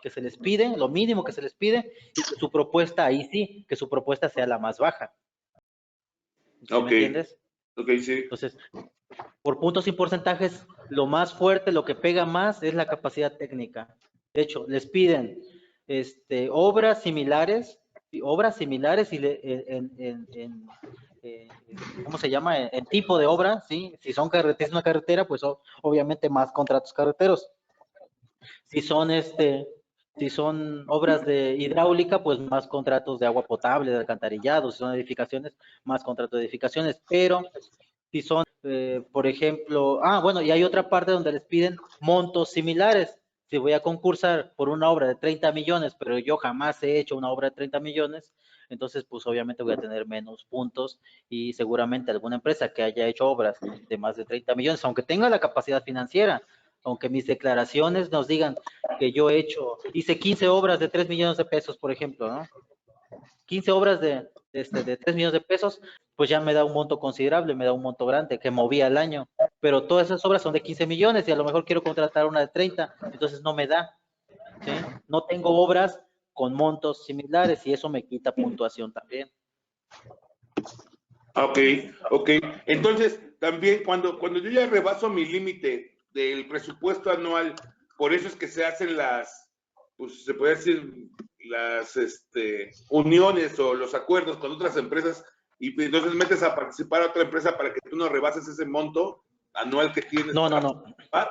que se les pide, lo mínimo que se les pide, y que su propuesta, ahí sí, que su propuesta sea la más baja. ¿Sí me Ok, entiendes? sí. Entonces, por puntos y porcentajes, lo más fuerte, lo que pega más es la capacidad técnica. De hecho, les piden obras similares y ¿cómo se llama? En tipo de obra, ¿sí? Si son carreteras, una carretera, pues obviamente más contratos carreteros. Si son si son obras de hidráulica, pues más contratos de agua potable, de alcantarillado, si son edificaciones, más contratos de edificaciones, pero si son, por ejemplo, bueno, y hay otra parte donde les piden montos similares. Si voy a concursar por una obra de 30 millones, pero yo jamás he hecho una obra de 30 millones, entonces pues obviamente voy a tener menos puntos y seguramente alguna empresa que haya hecho obras de más de 30 millones, aunque tenga la capacidad financiera, aunque mis declaraciones nos digan que yo hice 15 obras de 3 millones de pesos, por ejemplo, ¿no? 15 obras de 3 millones de pesos, pues ya me da un monto considerable, me da un monto grande que movía al año, pero todas esas obras son de 15 millones y a lo mejor quiero contratar una de 30, entonces no me da, ¿sí? No tengo obras con montos similares y eso me quita puntuación también. Ok. Entonces, también cuando yo ya rebaso mi límite del presupuesto anual, por eso es que se hacen pues se puede decir, las uniones o los acuerdos con otras empresas y entonces metes a participar a otra empresa para que tú no rebases ese monto anual que tienes. No. Participar.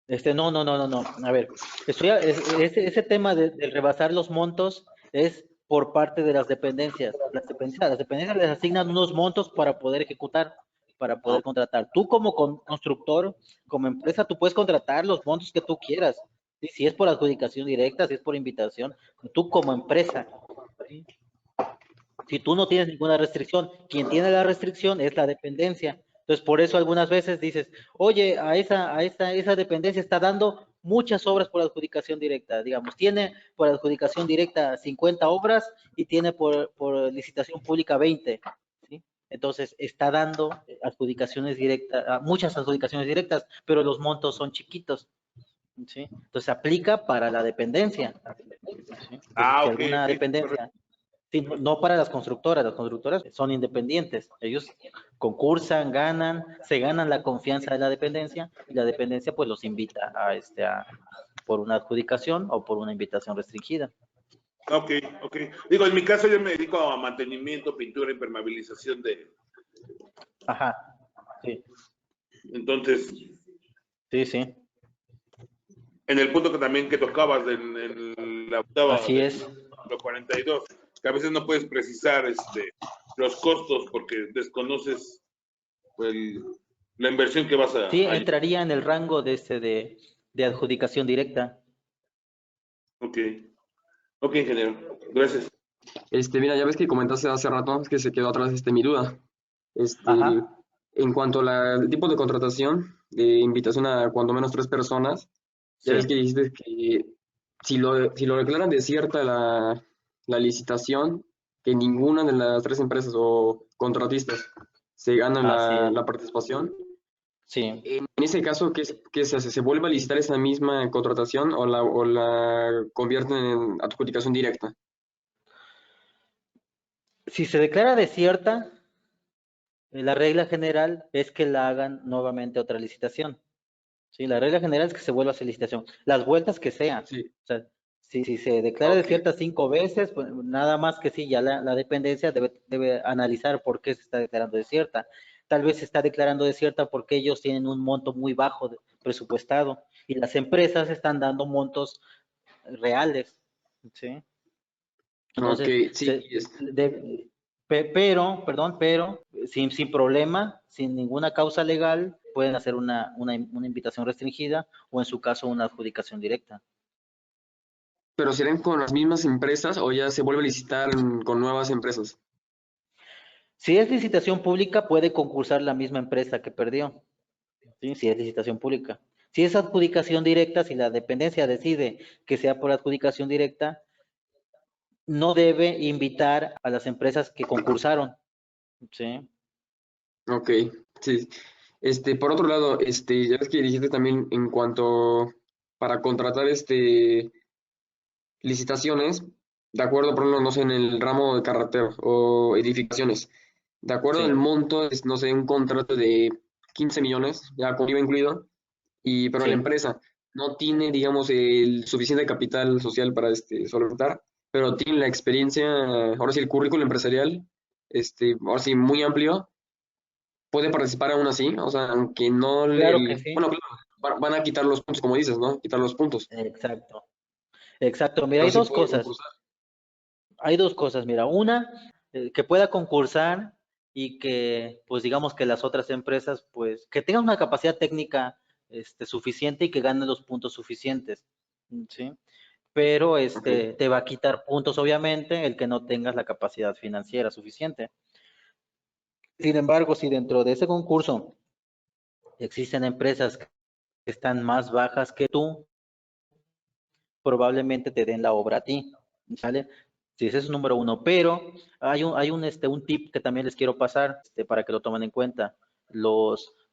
No. A ver, ese tema del rebasar los montos es por parte de las dependencias. Las dependencias les asignan unos montos para poder ejecutar, para poder contratar. Tú como constructor, como empresa, tú puedes contratar los montos que tú quieras. ¿Sí? Si es por adjudicación directa, si es por invitación, tú como empresa. ¿Sí? Si tú no tienes ninguna restricción, quien tiene la restricción es la dependencia. Entonces, por eso algunas veces dices, oye, esa dependencia está dando muchas obras por adjudicación directa, digamos, tiene por adjudicación directa 50 obras y tiene por licitación pública 20, ¿sí? Entonces, está dando adjudicaciones directas, muchas adjudicaciones directas, pero los montos son chiquitos, ¿sí? Entonces, aplica para la dependencia, ¿sí? Entonces, si alguna dependencia... Sí, no para las constructoras son independientes, ellos concursan, se ganan la confianza de la dependencia y la dependencia pues los invita por una adjudicación o por una invitación restringida. Ok. Digo, en mi caso yo me dedico a mantenimiento, pintura, impermeabilización de... Ajá, sí. Entonces... Sí. En el punto que tocabas en la octava, así es. Lo 42, que a veces no puedes precisar los costos porque desconoces la inversión que vas a... Sí, entraría en el rango de adjudicación directa. Ok, ingeniero, gracias. Mira, ya ves que comentaste hace rato que se quedó atrás mi duda. Ajá. En cuanto al tipo de contratación, de invitación a cuando menos 3 personas, ya ves que dijiste que si lo declaran desierta la licitación, que ninguna de las 3 empresas o contratistas se ganan la participación. Sí. En ese caso, ¿qué se hace? ¿Se vuelve a licitar esa misma contratación o la convierten en adjudicación directa? Si se declara desierta, la regla general es que la hagan nuevamente otra licitación. Sí, la regla general es que se vuelva a hacer licitación. Las vueltas que sean. Sí. O sea, si se declara desierta 5 veces, pues nada más que sí, ya la dependencia debe analizar por qué se está declarando desierta. Tal vez se está declarando desierta porque ellos tienen un monto muy bajo presupuestado y las empresas están dando montos reales. ¿Sí? Entonces, pero sin problema, sin ninguna causa legal, pueden hacer una invitación restringida o en su caso una adjudicación directa. ¿Pero serían con las mismas empresas o ya se vuelve a licitar con nuevas empresas? Si es licitación pública, puede concursar la misma empresa que perdió. ¿Sí? Si es licitación pública. Si es adjudicación directa, si la dependencia decide que sea por adjudicación directa, no debe invitar a las empresas que concursaron. ¿Sí? Ok, sí. Por otro lado, ya ves que dijiste también en cuanto para contratar licitaciones, de acuerdo, por ejemplo, no sé, en el ramo de carreteras o edificaciones, de acuerdo al monto, no sé, un contrato de 15 millones, ya con IVA incluido, pero la empresa no tiene, digamos, el suficiente capital social para solventar, pero tiene la experiencia, ahora sí, el currículo empresarial, ahora sí, muy amplio, puede participar aún así, o sea, aunque no le... Claro que sí. Bueno, claro, van a quitar los puntos, como dices, ¿no? Quitar los puntos. Exacto. Mira, hay dos cosas. Hay dos cosas, mira. Una, que pueda concursar y que, pues digamos que las otras empresas, pues, que tengan una capacidad técnica suficiente y que ganen los puntos suficientes, ¿sí? pero te va a quitar puntos, obviamente, el que no tengas la capacidad financiera suficiente. Sin embargo, si dentro de ese concurso existen empresas que están más bajas que tú, probablemente te den la obra a ti, ¿sale? Sí, ese es número uno, pero hay un tip que también les quiero pasar, para que lo tomen en cuenta.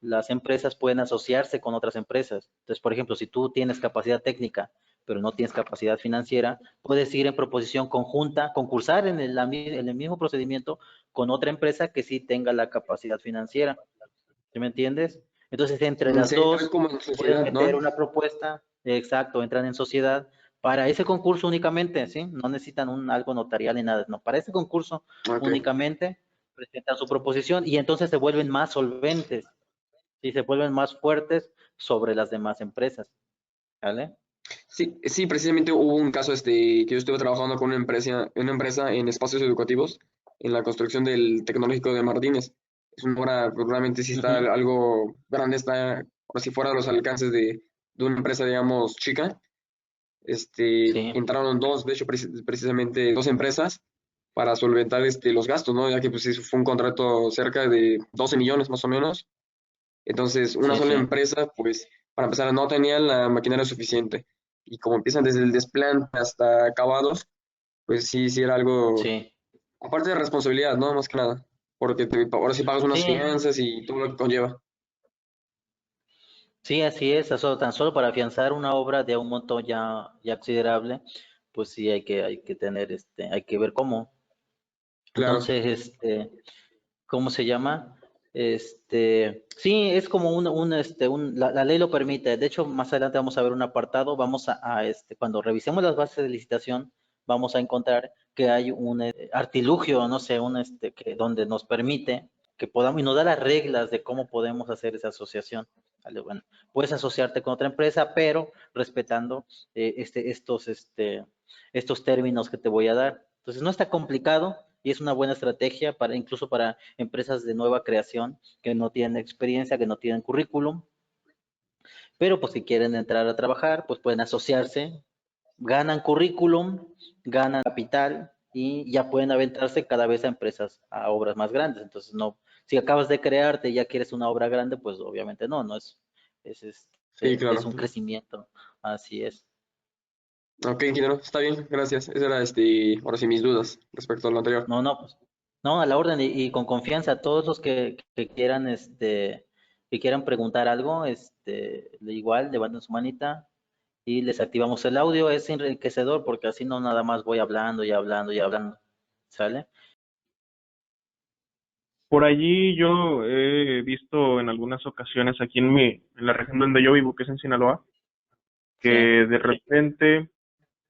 Las empresas pueden asociarse con otras empresas. Entonces, por ejemplo, si tú tienes capacidad técnica, pero no tienes capacidad financiera, puedes ir en proposición conjunta, concursar en el mismo procedimiento con otra empresa que sí tenga la capacidad financiera. ¿Sí me entiendes? Entonces, entre las Sería dos, como en puedes sociedad, meter ¿no? una propuesta, exacto, entran en sociedad para ese concurso únicamente, ¿sí? No necesitan algo notarial ni nada, no, para ese concurso Ok. únicamente presentan su proposición y entonces se vuelven más solventes y se vuelven más fuertes sobre las demás empresas, ¿vale? Sí, sí, precisamente hubo un caso que yo estuve trabajando con una empresa en espacios educativos, en la construcción del Tecnológico de Martínez. Es una obra, pues, realmente sí está Ujú. algo grande, está por si fuera de los alcances de una empresa, digamos, chica. Sí, Entraron dos, de hecho, precisamente dos empresas para solventar los gastos, ¿no? Ya que pues sí, fue un contrato cerca de 12 millones más o menos. Entonces, una sí, sola sí, empresa, pues, para empezar, no tenía la maquinaria suficiente. Y como empiezan desde el desplante hasta acabados, pues sí, sí era algo, sí, aparte de responsabilidad, ¿no? Más que nada, porque ahora sí pagas unas sí, fianzas y todo lo que conlleva. sí, así es, eso, tan solo para afianzar una obra de un monto ya considerable, pues sí hay que tener, hay que ver cómo. Claro. Entonces, ¿cómo se llama? Sí, es como la ley lo permite. De hecho, más adelante vamos a ver un apartado, vamos cuando revisemos las bases de licitación, vamos a encontrar que hay un artilugio, no sé, donde nos permite que podamos, y nos da las reglas de cómo podemos hacer esa asociación. ¿Vale? Bueno, puedes asociarte con otra empresa, pero respetando estos términos que te voy a dar. Entonces, no está complicado y es una buena estrategia incluso para empresas de nueva creación que no tienen experiencia, que no tienen currículum, pero pues si quieren entrar a trabajar, pues pueden asociarse, ganan currículum, ganan capital y ya pueden aventarse cada vez a empresas, a obras más grandes. Entonces, no, si acabas de crearte y ya quieres una obra grande, pues obviamente no Sí, es claro. un crecimiento, así es. Ok, ingeniero, está bien, gracias. Esas eran, ahora sí, mis dudas respecto a lo anterior. No, pues, no, a la orden y con confianza, todos los que quieran, que quieran preguntar algo, igual, levanten su manita y les activamos el audio, es enriquecedor porque así no nada más voy hablando y hablando y hablando, ¿sale? Por allí yo he visto en algunas ocasiones aquí en la región donde yo vivo, que es en Sinaloa, que Sí, de repente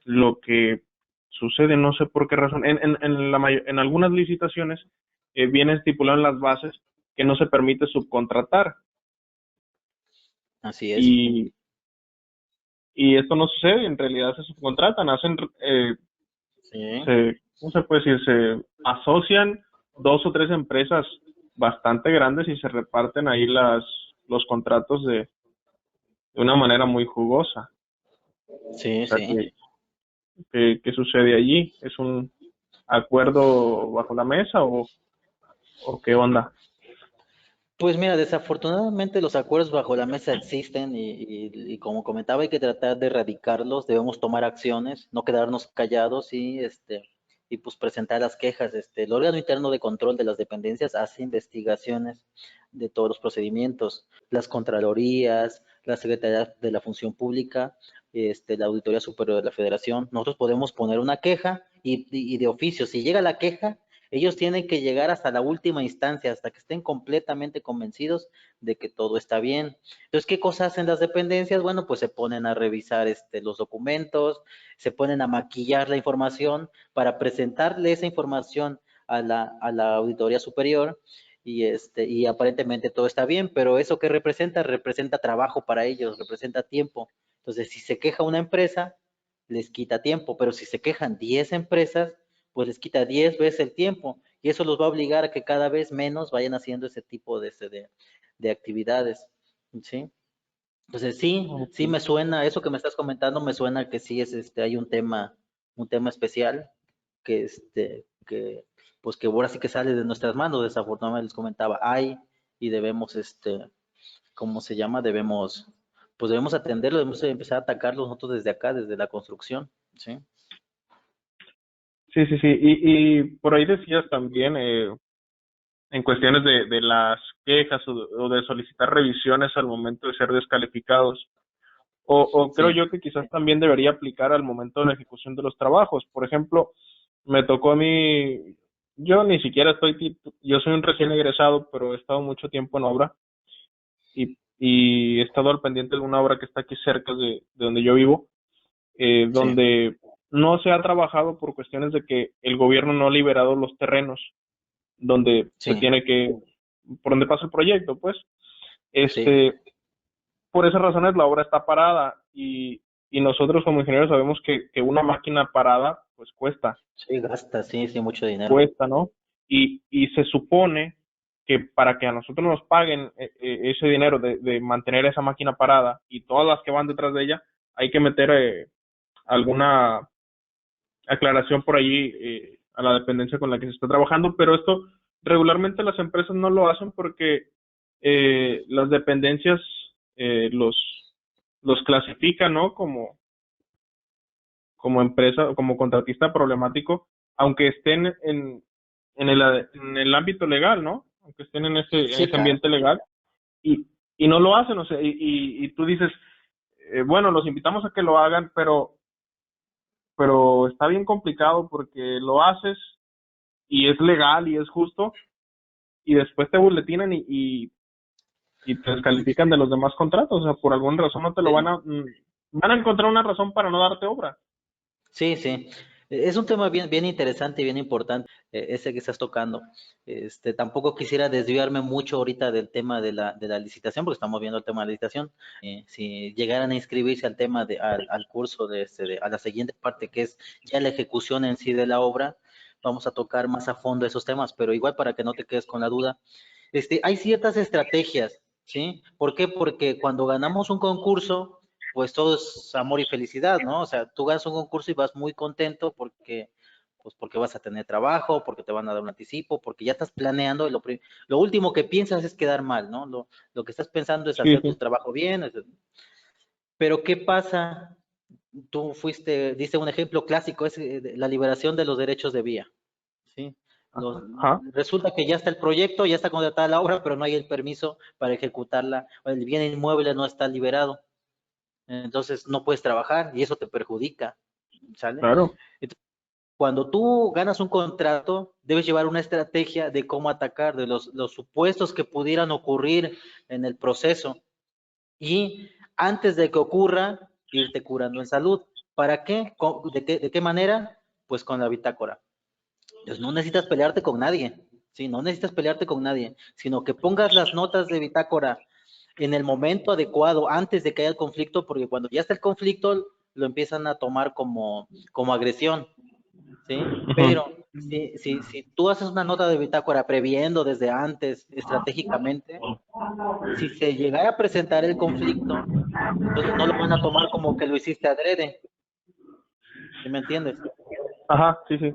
lo que sucede, no sé por qué razón, en algunas licitaciones viene estipulado en las bases que no se permite subcontratar así es. y, y esto no sucede, en realidad se subcontratan, Sí, ¿cómo se puede decir? Se asocian dos o tres empresas bastante grandes y se reparten ahí los contratos de una manera muy jugosa. O sí, sea, sí. ¿qué sucede allí? ¿Es un acuerdo bajo la mesa o qué onda? Pues mira, desafortunadamente los acuerdos bajo la mesa existen y como comentaba, hay que tratar de erradicarlos, debemos tomar acciones, no quedarnos callados y pues presentar las quejas. El órgano interno de control de las dependencias hace investigaciones de todos los procedimientos, las contralorías, la Secretaría de la Función Pública, la Auditoría Superior de la Federación. Nosotros podemos poner una queja y de oficio, si llega la queja, ellos tienen que llegar hasta la última instancia, hasta que estén completamente convencidos de que todo está bien. Entonces, ¿qué cosas hacen las dependencias? Bueno, pues se ponen a revisar los documentos, se ponen a maquillar la información para presentarle esa información a la auditoría superior y aparentemente todo está bien, pero eso que representa trabajo para ellos, representa tiempo. Entonces, si se queja una empresa, les quita tiempo, pero si se quejan 10 empresas, pues les quita 10 veces el tiempo y eso los va a obligar a que cada vez menos vayan haciendo ese tipo de actividades, ¿sí? Entonces sí me suena, eso que me estás comentando me suena que sí es hay un tema especial que pues que ahora sí que sale de nuestras manos, desafortunadamente les comentaba, hay y debemos ¿cómo se llama? Pues debemos atenderlo, debemos empezar a atacarlo nosotros desde acá, desde la construcción, ¿sí? Sí, sí, sí. Y por ahí decías también, en cuestiones de las quejas o de solicitar revisiones al momento de ser descalificados. O creo Sí, yo que quizás también debería aplicar al momento de la ejecución de los trabajos. Por ejemplo, me tocó a mí, yo ni siquiera yo soy un recién egresado, pero he estado mucho tiempo en obra y he estado al pendiente de una obra que está aquí cerca de donde yo vivo, sí, donde no se ha trabajado por cuestiones de que el gobierno no ha liberado los terrenos donde se sí, tiene que, por donde pasa el proyecto, pues. sí, Este, por esas razones la obra está parada y nosotros como ingenieros sabemos que una máquina parada pues sí, gasta, sí, mucho dinero. cuesta, ¿no? Y se supone que para que a nosotros nos paguen ese dinero de mantener esa máquina parada y todas las que van detrás de ella, hay que meter alguna aclaración por allí a la dependencia con la que se está trabajando, pero esto regularmente las empresas no lo hacen porque las dependencias los clasifican, ¿no? Como empresa o como contratista problemático, aunque estén en el ámbito legal, ¿no? Aunque estén en Sí, ese claro. ambiente legal y, y no lo hacen, o sea, y tú dices, bueno, los invitamos a que lo hagan, pero está bien complicado porque lo haces y es legal y es justo y después te buletinan y te descalifican de los demás contratos, o sea, por alguna razón no te lo Sí. van a encontrar una razón para no darte obra. Sí, sí. Es un tema bien interesante y bien importante, ese que estás tocando. Tampoco quisiera desviarme mucho ahorita del tema de la licitación, porque estamos viendo el tema de la licitación. Si llegaran a inscribirse al tema al curso a la siguiente parte, que es ya la ejecución en sí de la obra, vamos a tocar más a fondo esos temas, pero igual para que no te quedes con la duda, hay ciertas estrategias, ¿sí? ¿Por qué? Porque cuando ganamos un concurso, pues todo es amor y felicidad, ¿no? O sea, tú ganas un concurso y vas muy contento pues porque vas a tener trabajo, porque te van a dar un anticipo, porque ya estás planeando y lo último que piensas es quedar mal, ¿no? Lo que estás pensando es Sí, hacer tu sí, trabajo bien, pero ¿qué pasa? Tú diste un ejemplo clásico, es la liberación de los derechos de vía, ¿sí? ajá, Resulta que ya está el proyecto, ya está contratada la obra, pero no hay el permiso para ejecutarla, o el bien inmueble no está liberado, entonces no puedes trabajar y eso te perjudica, ¿sale? claro. Entonces, cuando tú ganas un contrato, debes llevar una estrategia de cómo atacar, de los supuestos que pudieran ocurrir en el proceso y antes de que ocurra, irte curando en salud. ¿Para qué? ¿De qué manera? Pues con la bitácora. Entonces no necesitas pelearte con nadie, ¿sí? No necesitas pelearte con nadie, sino que pongas las notas de bitácora en el momento adecuado, antes de que haya el conflicto, porque cuando ya está el conflicto, lo empiezan a tomar como agresión, ¿sí? Ujú. Pero si tú haces una nota de bitácora previendo desde antes, estratégicamente, si se llegara a presentar el conflicto, entonces no lo van a tomar como que lo hiciste adrede, ¿sí me entiendes? Ajá, sí, sí.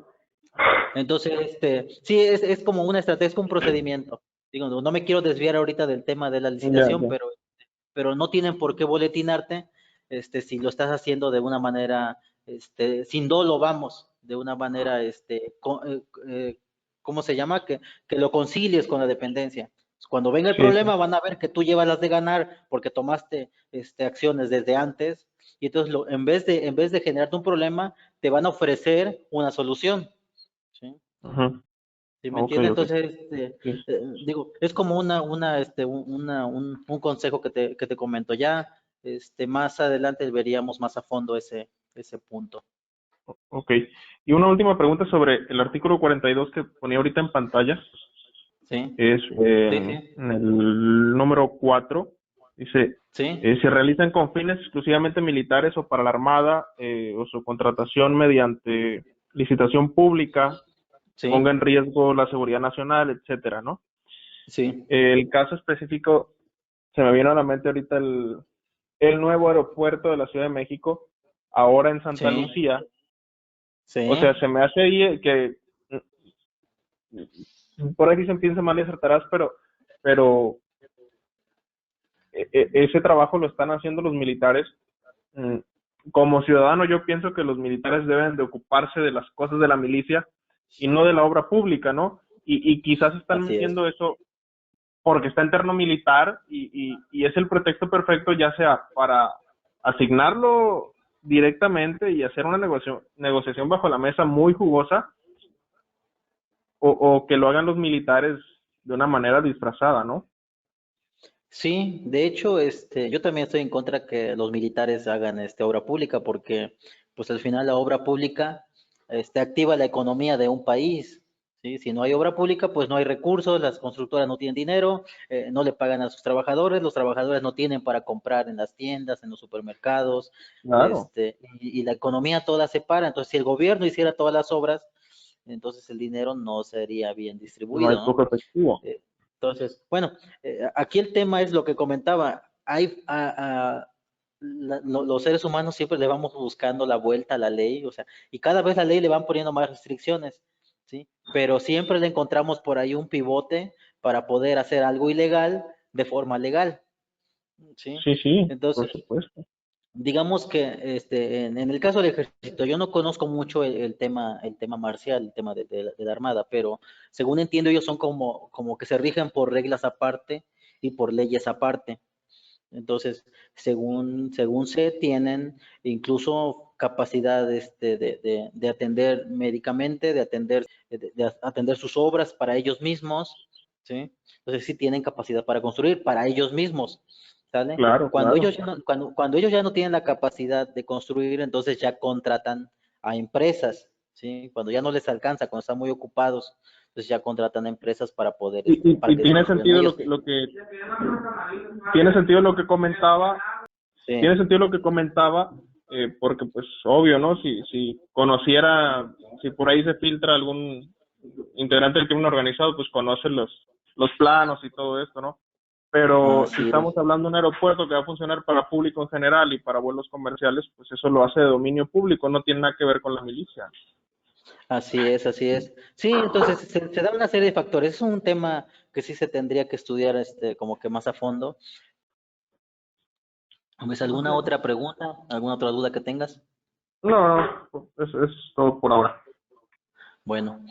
Entonces, sí, es como una estrategia, es un procedimiento. Digo, no me quiero desviar ahorita del tema de la Ya, licitación, ya. pero no tienen por qué boletinarte, si lo estás haciendo de una manera, sin dolo, vamos, de una manera, ¿cómo se llama? Que lo concilies con la dependencia. Cuando venga el Sí, sí. problema, van a ver que tú llevas las de ganar porque tomaste, acciones desde antes, y entonces en vez de generarte un problema, te van a ofrecer una solución, ¿sí? Ujú. ¿Sí me Ok, entiendes? ok. Entonces, Sí. digo, es como un consejo que te comento. Ya, más adelante veríamos más a fondo ese punto. Ok. Y una última pregunta sobre el artículo 42 que ponía ahorita en pantalla. ¿Sí? Es Sí, sí, en el número 4. Dice, sí, se realizan con fines exclusivamente militares o para la Armada o su contratación mediante licitación pública que ponga en sí, riesgo la seguridad nacional, etcétera, ¿no? sí, El caso específico, se me vino a la mente ahorita el nuevo aeropuerto de la Ciudad de México, ahora en Santa Sí. Lucía. Sí. O sea, se me hace ahí que por ahí dicen piensa mal y acertarás, pero ese trabajo lo están haciendo los militares. Como ciudadano, yo pienso que los militares deben de ocuparse de las cosas de la milicia y no de la obra pública, ¿no? Y quizás están Así es. metiendo eso porque está en terreno militar y es el pretexto perfecto, ya sea para asignarlo directamente y hacer una negociación bajo la mesa muy jugosa, o que lo hagan los militares de una manera disfrazada, ¿no? Sí, de hecho, yo también estoy en contra que los militares hagan obra pública, porque pues al final la obra pública activa la economía de un país. ¿Sí? Si no hay obra pública, pues no hay recursos, las constructoras no tienen dinero, no le pagan a sus trabajadores, los trabajadores no tienen para comprar en las tiendas, en los supermercados, Claro, y la economía toda se para. Entonces, si el gobierno hiciera todas las obras, entonces el dinero no sería bien no hay distribuido, ¿no? flujo efectivo. Entonces, bueno, aquí el tema es lo que comentaba. Los seres humanos siempre le vamos buscando la vuelta a la ley, o sea, y cada vez la ley le van poniendo más restricciones, ¿sí? Pero siempre le encontramos por ahí un pivote para poder hacer algo ilegal de forma legal, ¿sí? Sí, sí, por Entonces, supuesto. digamos que en el caso del ejército, yo no conozco mucho el tema marcial, el tema de la armada, pero según entiendo ellos son como que se rigen por reglas aparte y por leyes aparte. Entonces, según sé, tienen incluso capacidad de atender médicamente, de atender sus obras para ellos mismos, ¿sí? Entonces sí tienen capacidad para construir para ellos mismos, ¿sale? Claro, Cuando claro. ellos ya no, cuando ellos ya no tienen la capacidad de construir, entonces ya contratan a empresas, ¿sí? Cuando ya no les alcanza, cuando están muy ocupados, entonces ya contratan a empresas para poder, para Y que tiene construyan sentido ellos. tiene sentido lo que comentaba, Sí, tiene sentido lo que comentaba, porque pues obvio, ¿no? Si conociera, si por ahí se filtra algún integrante del crimen organizado, pues conoce los planos y todo esto, ¿no? Pero si así es. estamos hablando de un aeropuerto que va a funcionar para público en general y para vuelos comerciales, pues eso lo hace de dominio público, no tiene nada que ver con la milicia. Así es, así es. Sí, entonces se da una serie de factores. Es un tema que sí se tendría que estudiar como que más a fondo. ¿Ves alguna otra pregunta, alguna otra duda que tengas? No, no, es todo por ahora. Bueno,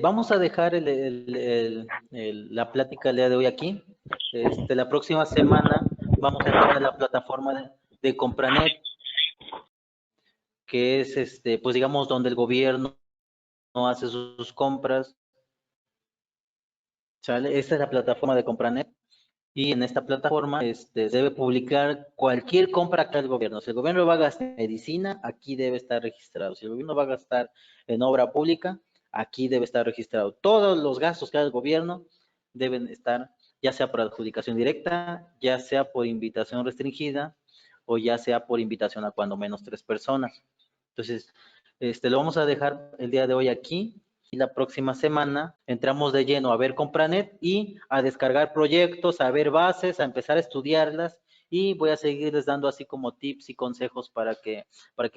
vamos a dejar la plática el día de hoy aquí. La próxima semana vamos a entrar a la plataforma de Compranet, que es, pues digamos, donde el gobierno hace sus compras. ¿Sale? Esta es la plataforma de Compranet. Y en esta plataforma se debe publicar cualquier compra que haga el gobierno. Si el gobierno va a gastar en medicina, aquí debe estar registrado. Si el gobierno va a gastar en obra pública, aquí debe estar registrado. Todos los gastos que haga el gobierno deben estar, ya sea por adjudicación directa, ya sea por invitación restringida, o ya sea por invitación a cuando menos 3 personas. Entonces, lo vamos a dejar el día de hoy aquí. Y la próxima semana entramos de lleno a ver Compranet y a descargar proyectos, a ver bases, a empezar a estudiarlas, y voy a seguirles dando así como tips y consejos para que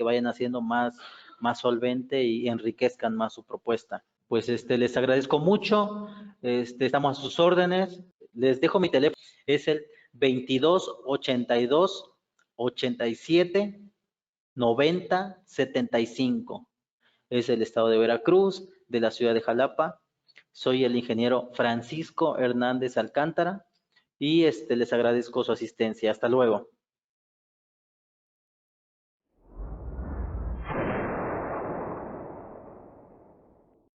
vayan haciendo más solvente y enriquezcan más su propuesta. Pues les agradezco mucho, estamos a sus órdenes, les dejo mi teléfono, es el 2282-87-90-75. Es el estado de Veracruz, de la ciudad de Jalapa. Soy el ingeniero Francisco Hernández Alcántara y les agradezco su asistencia. Hasta luego.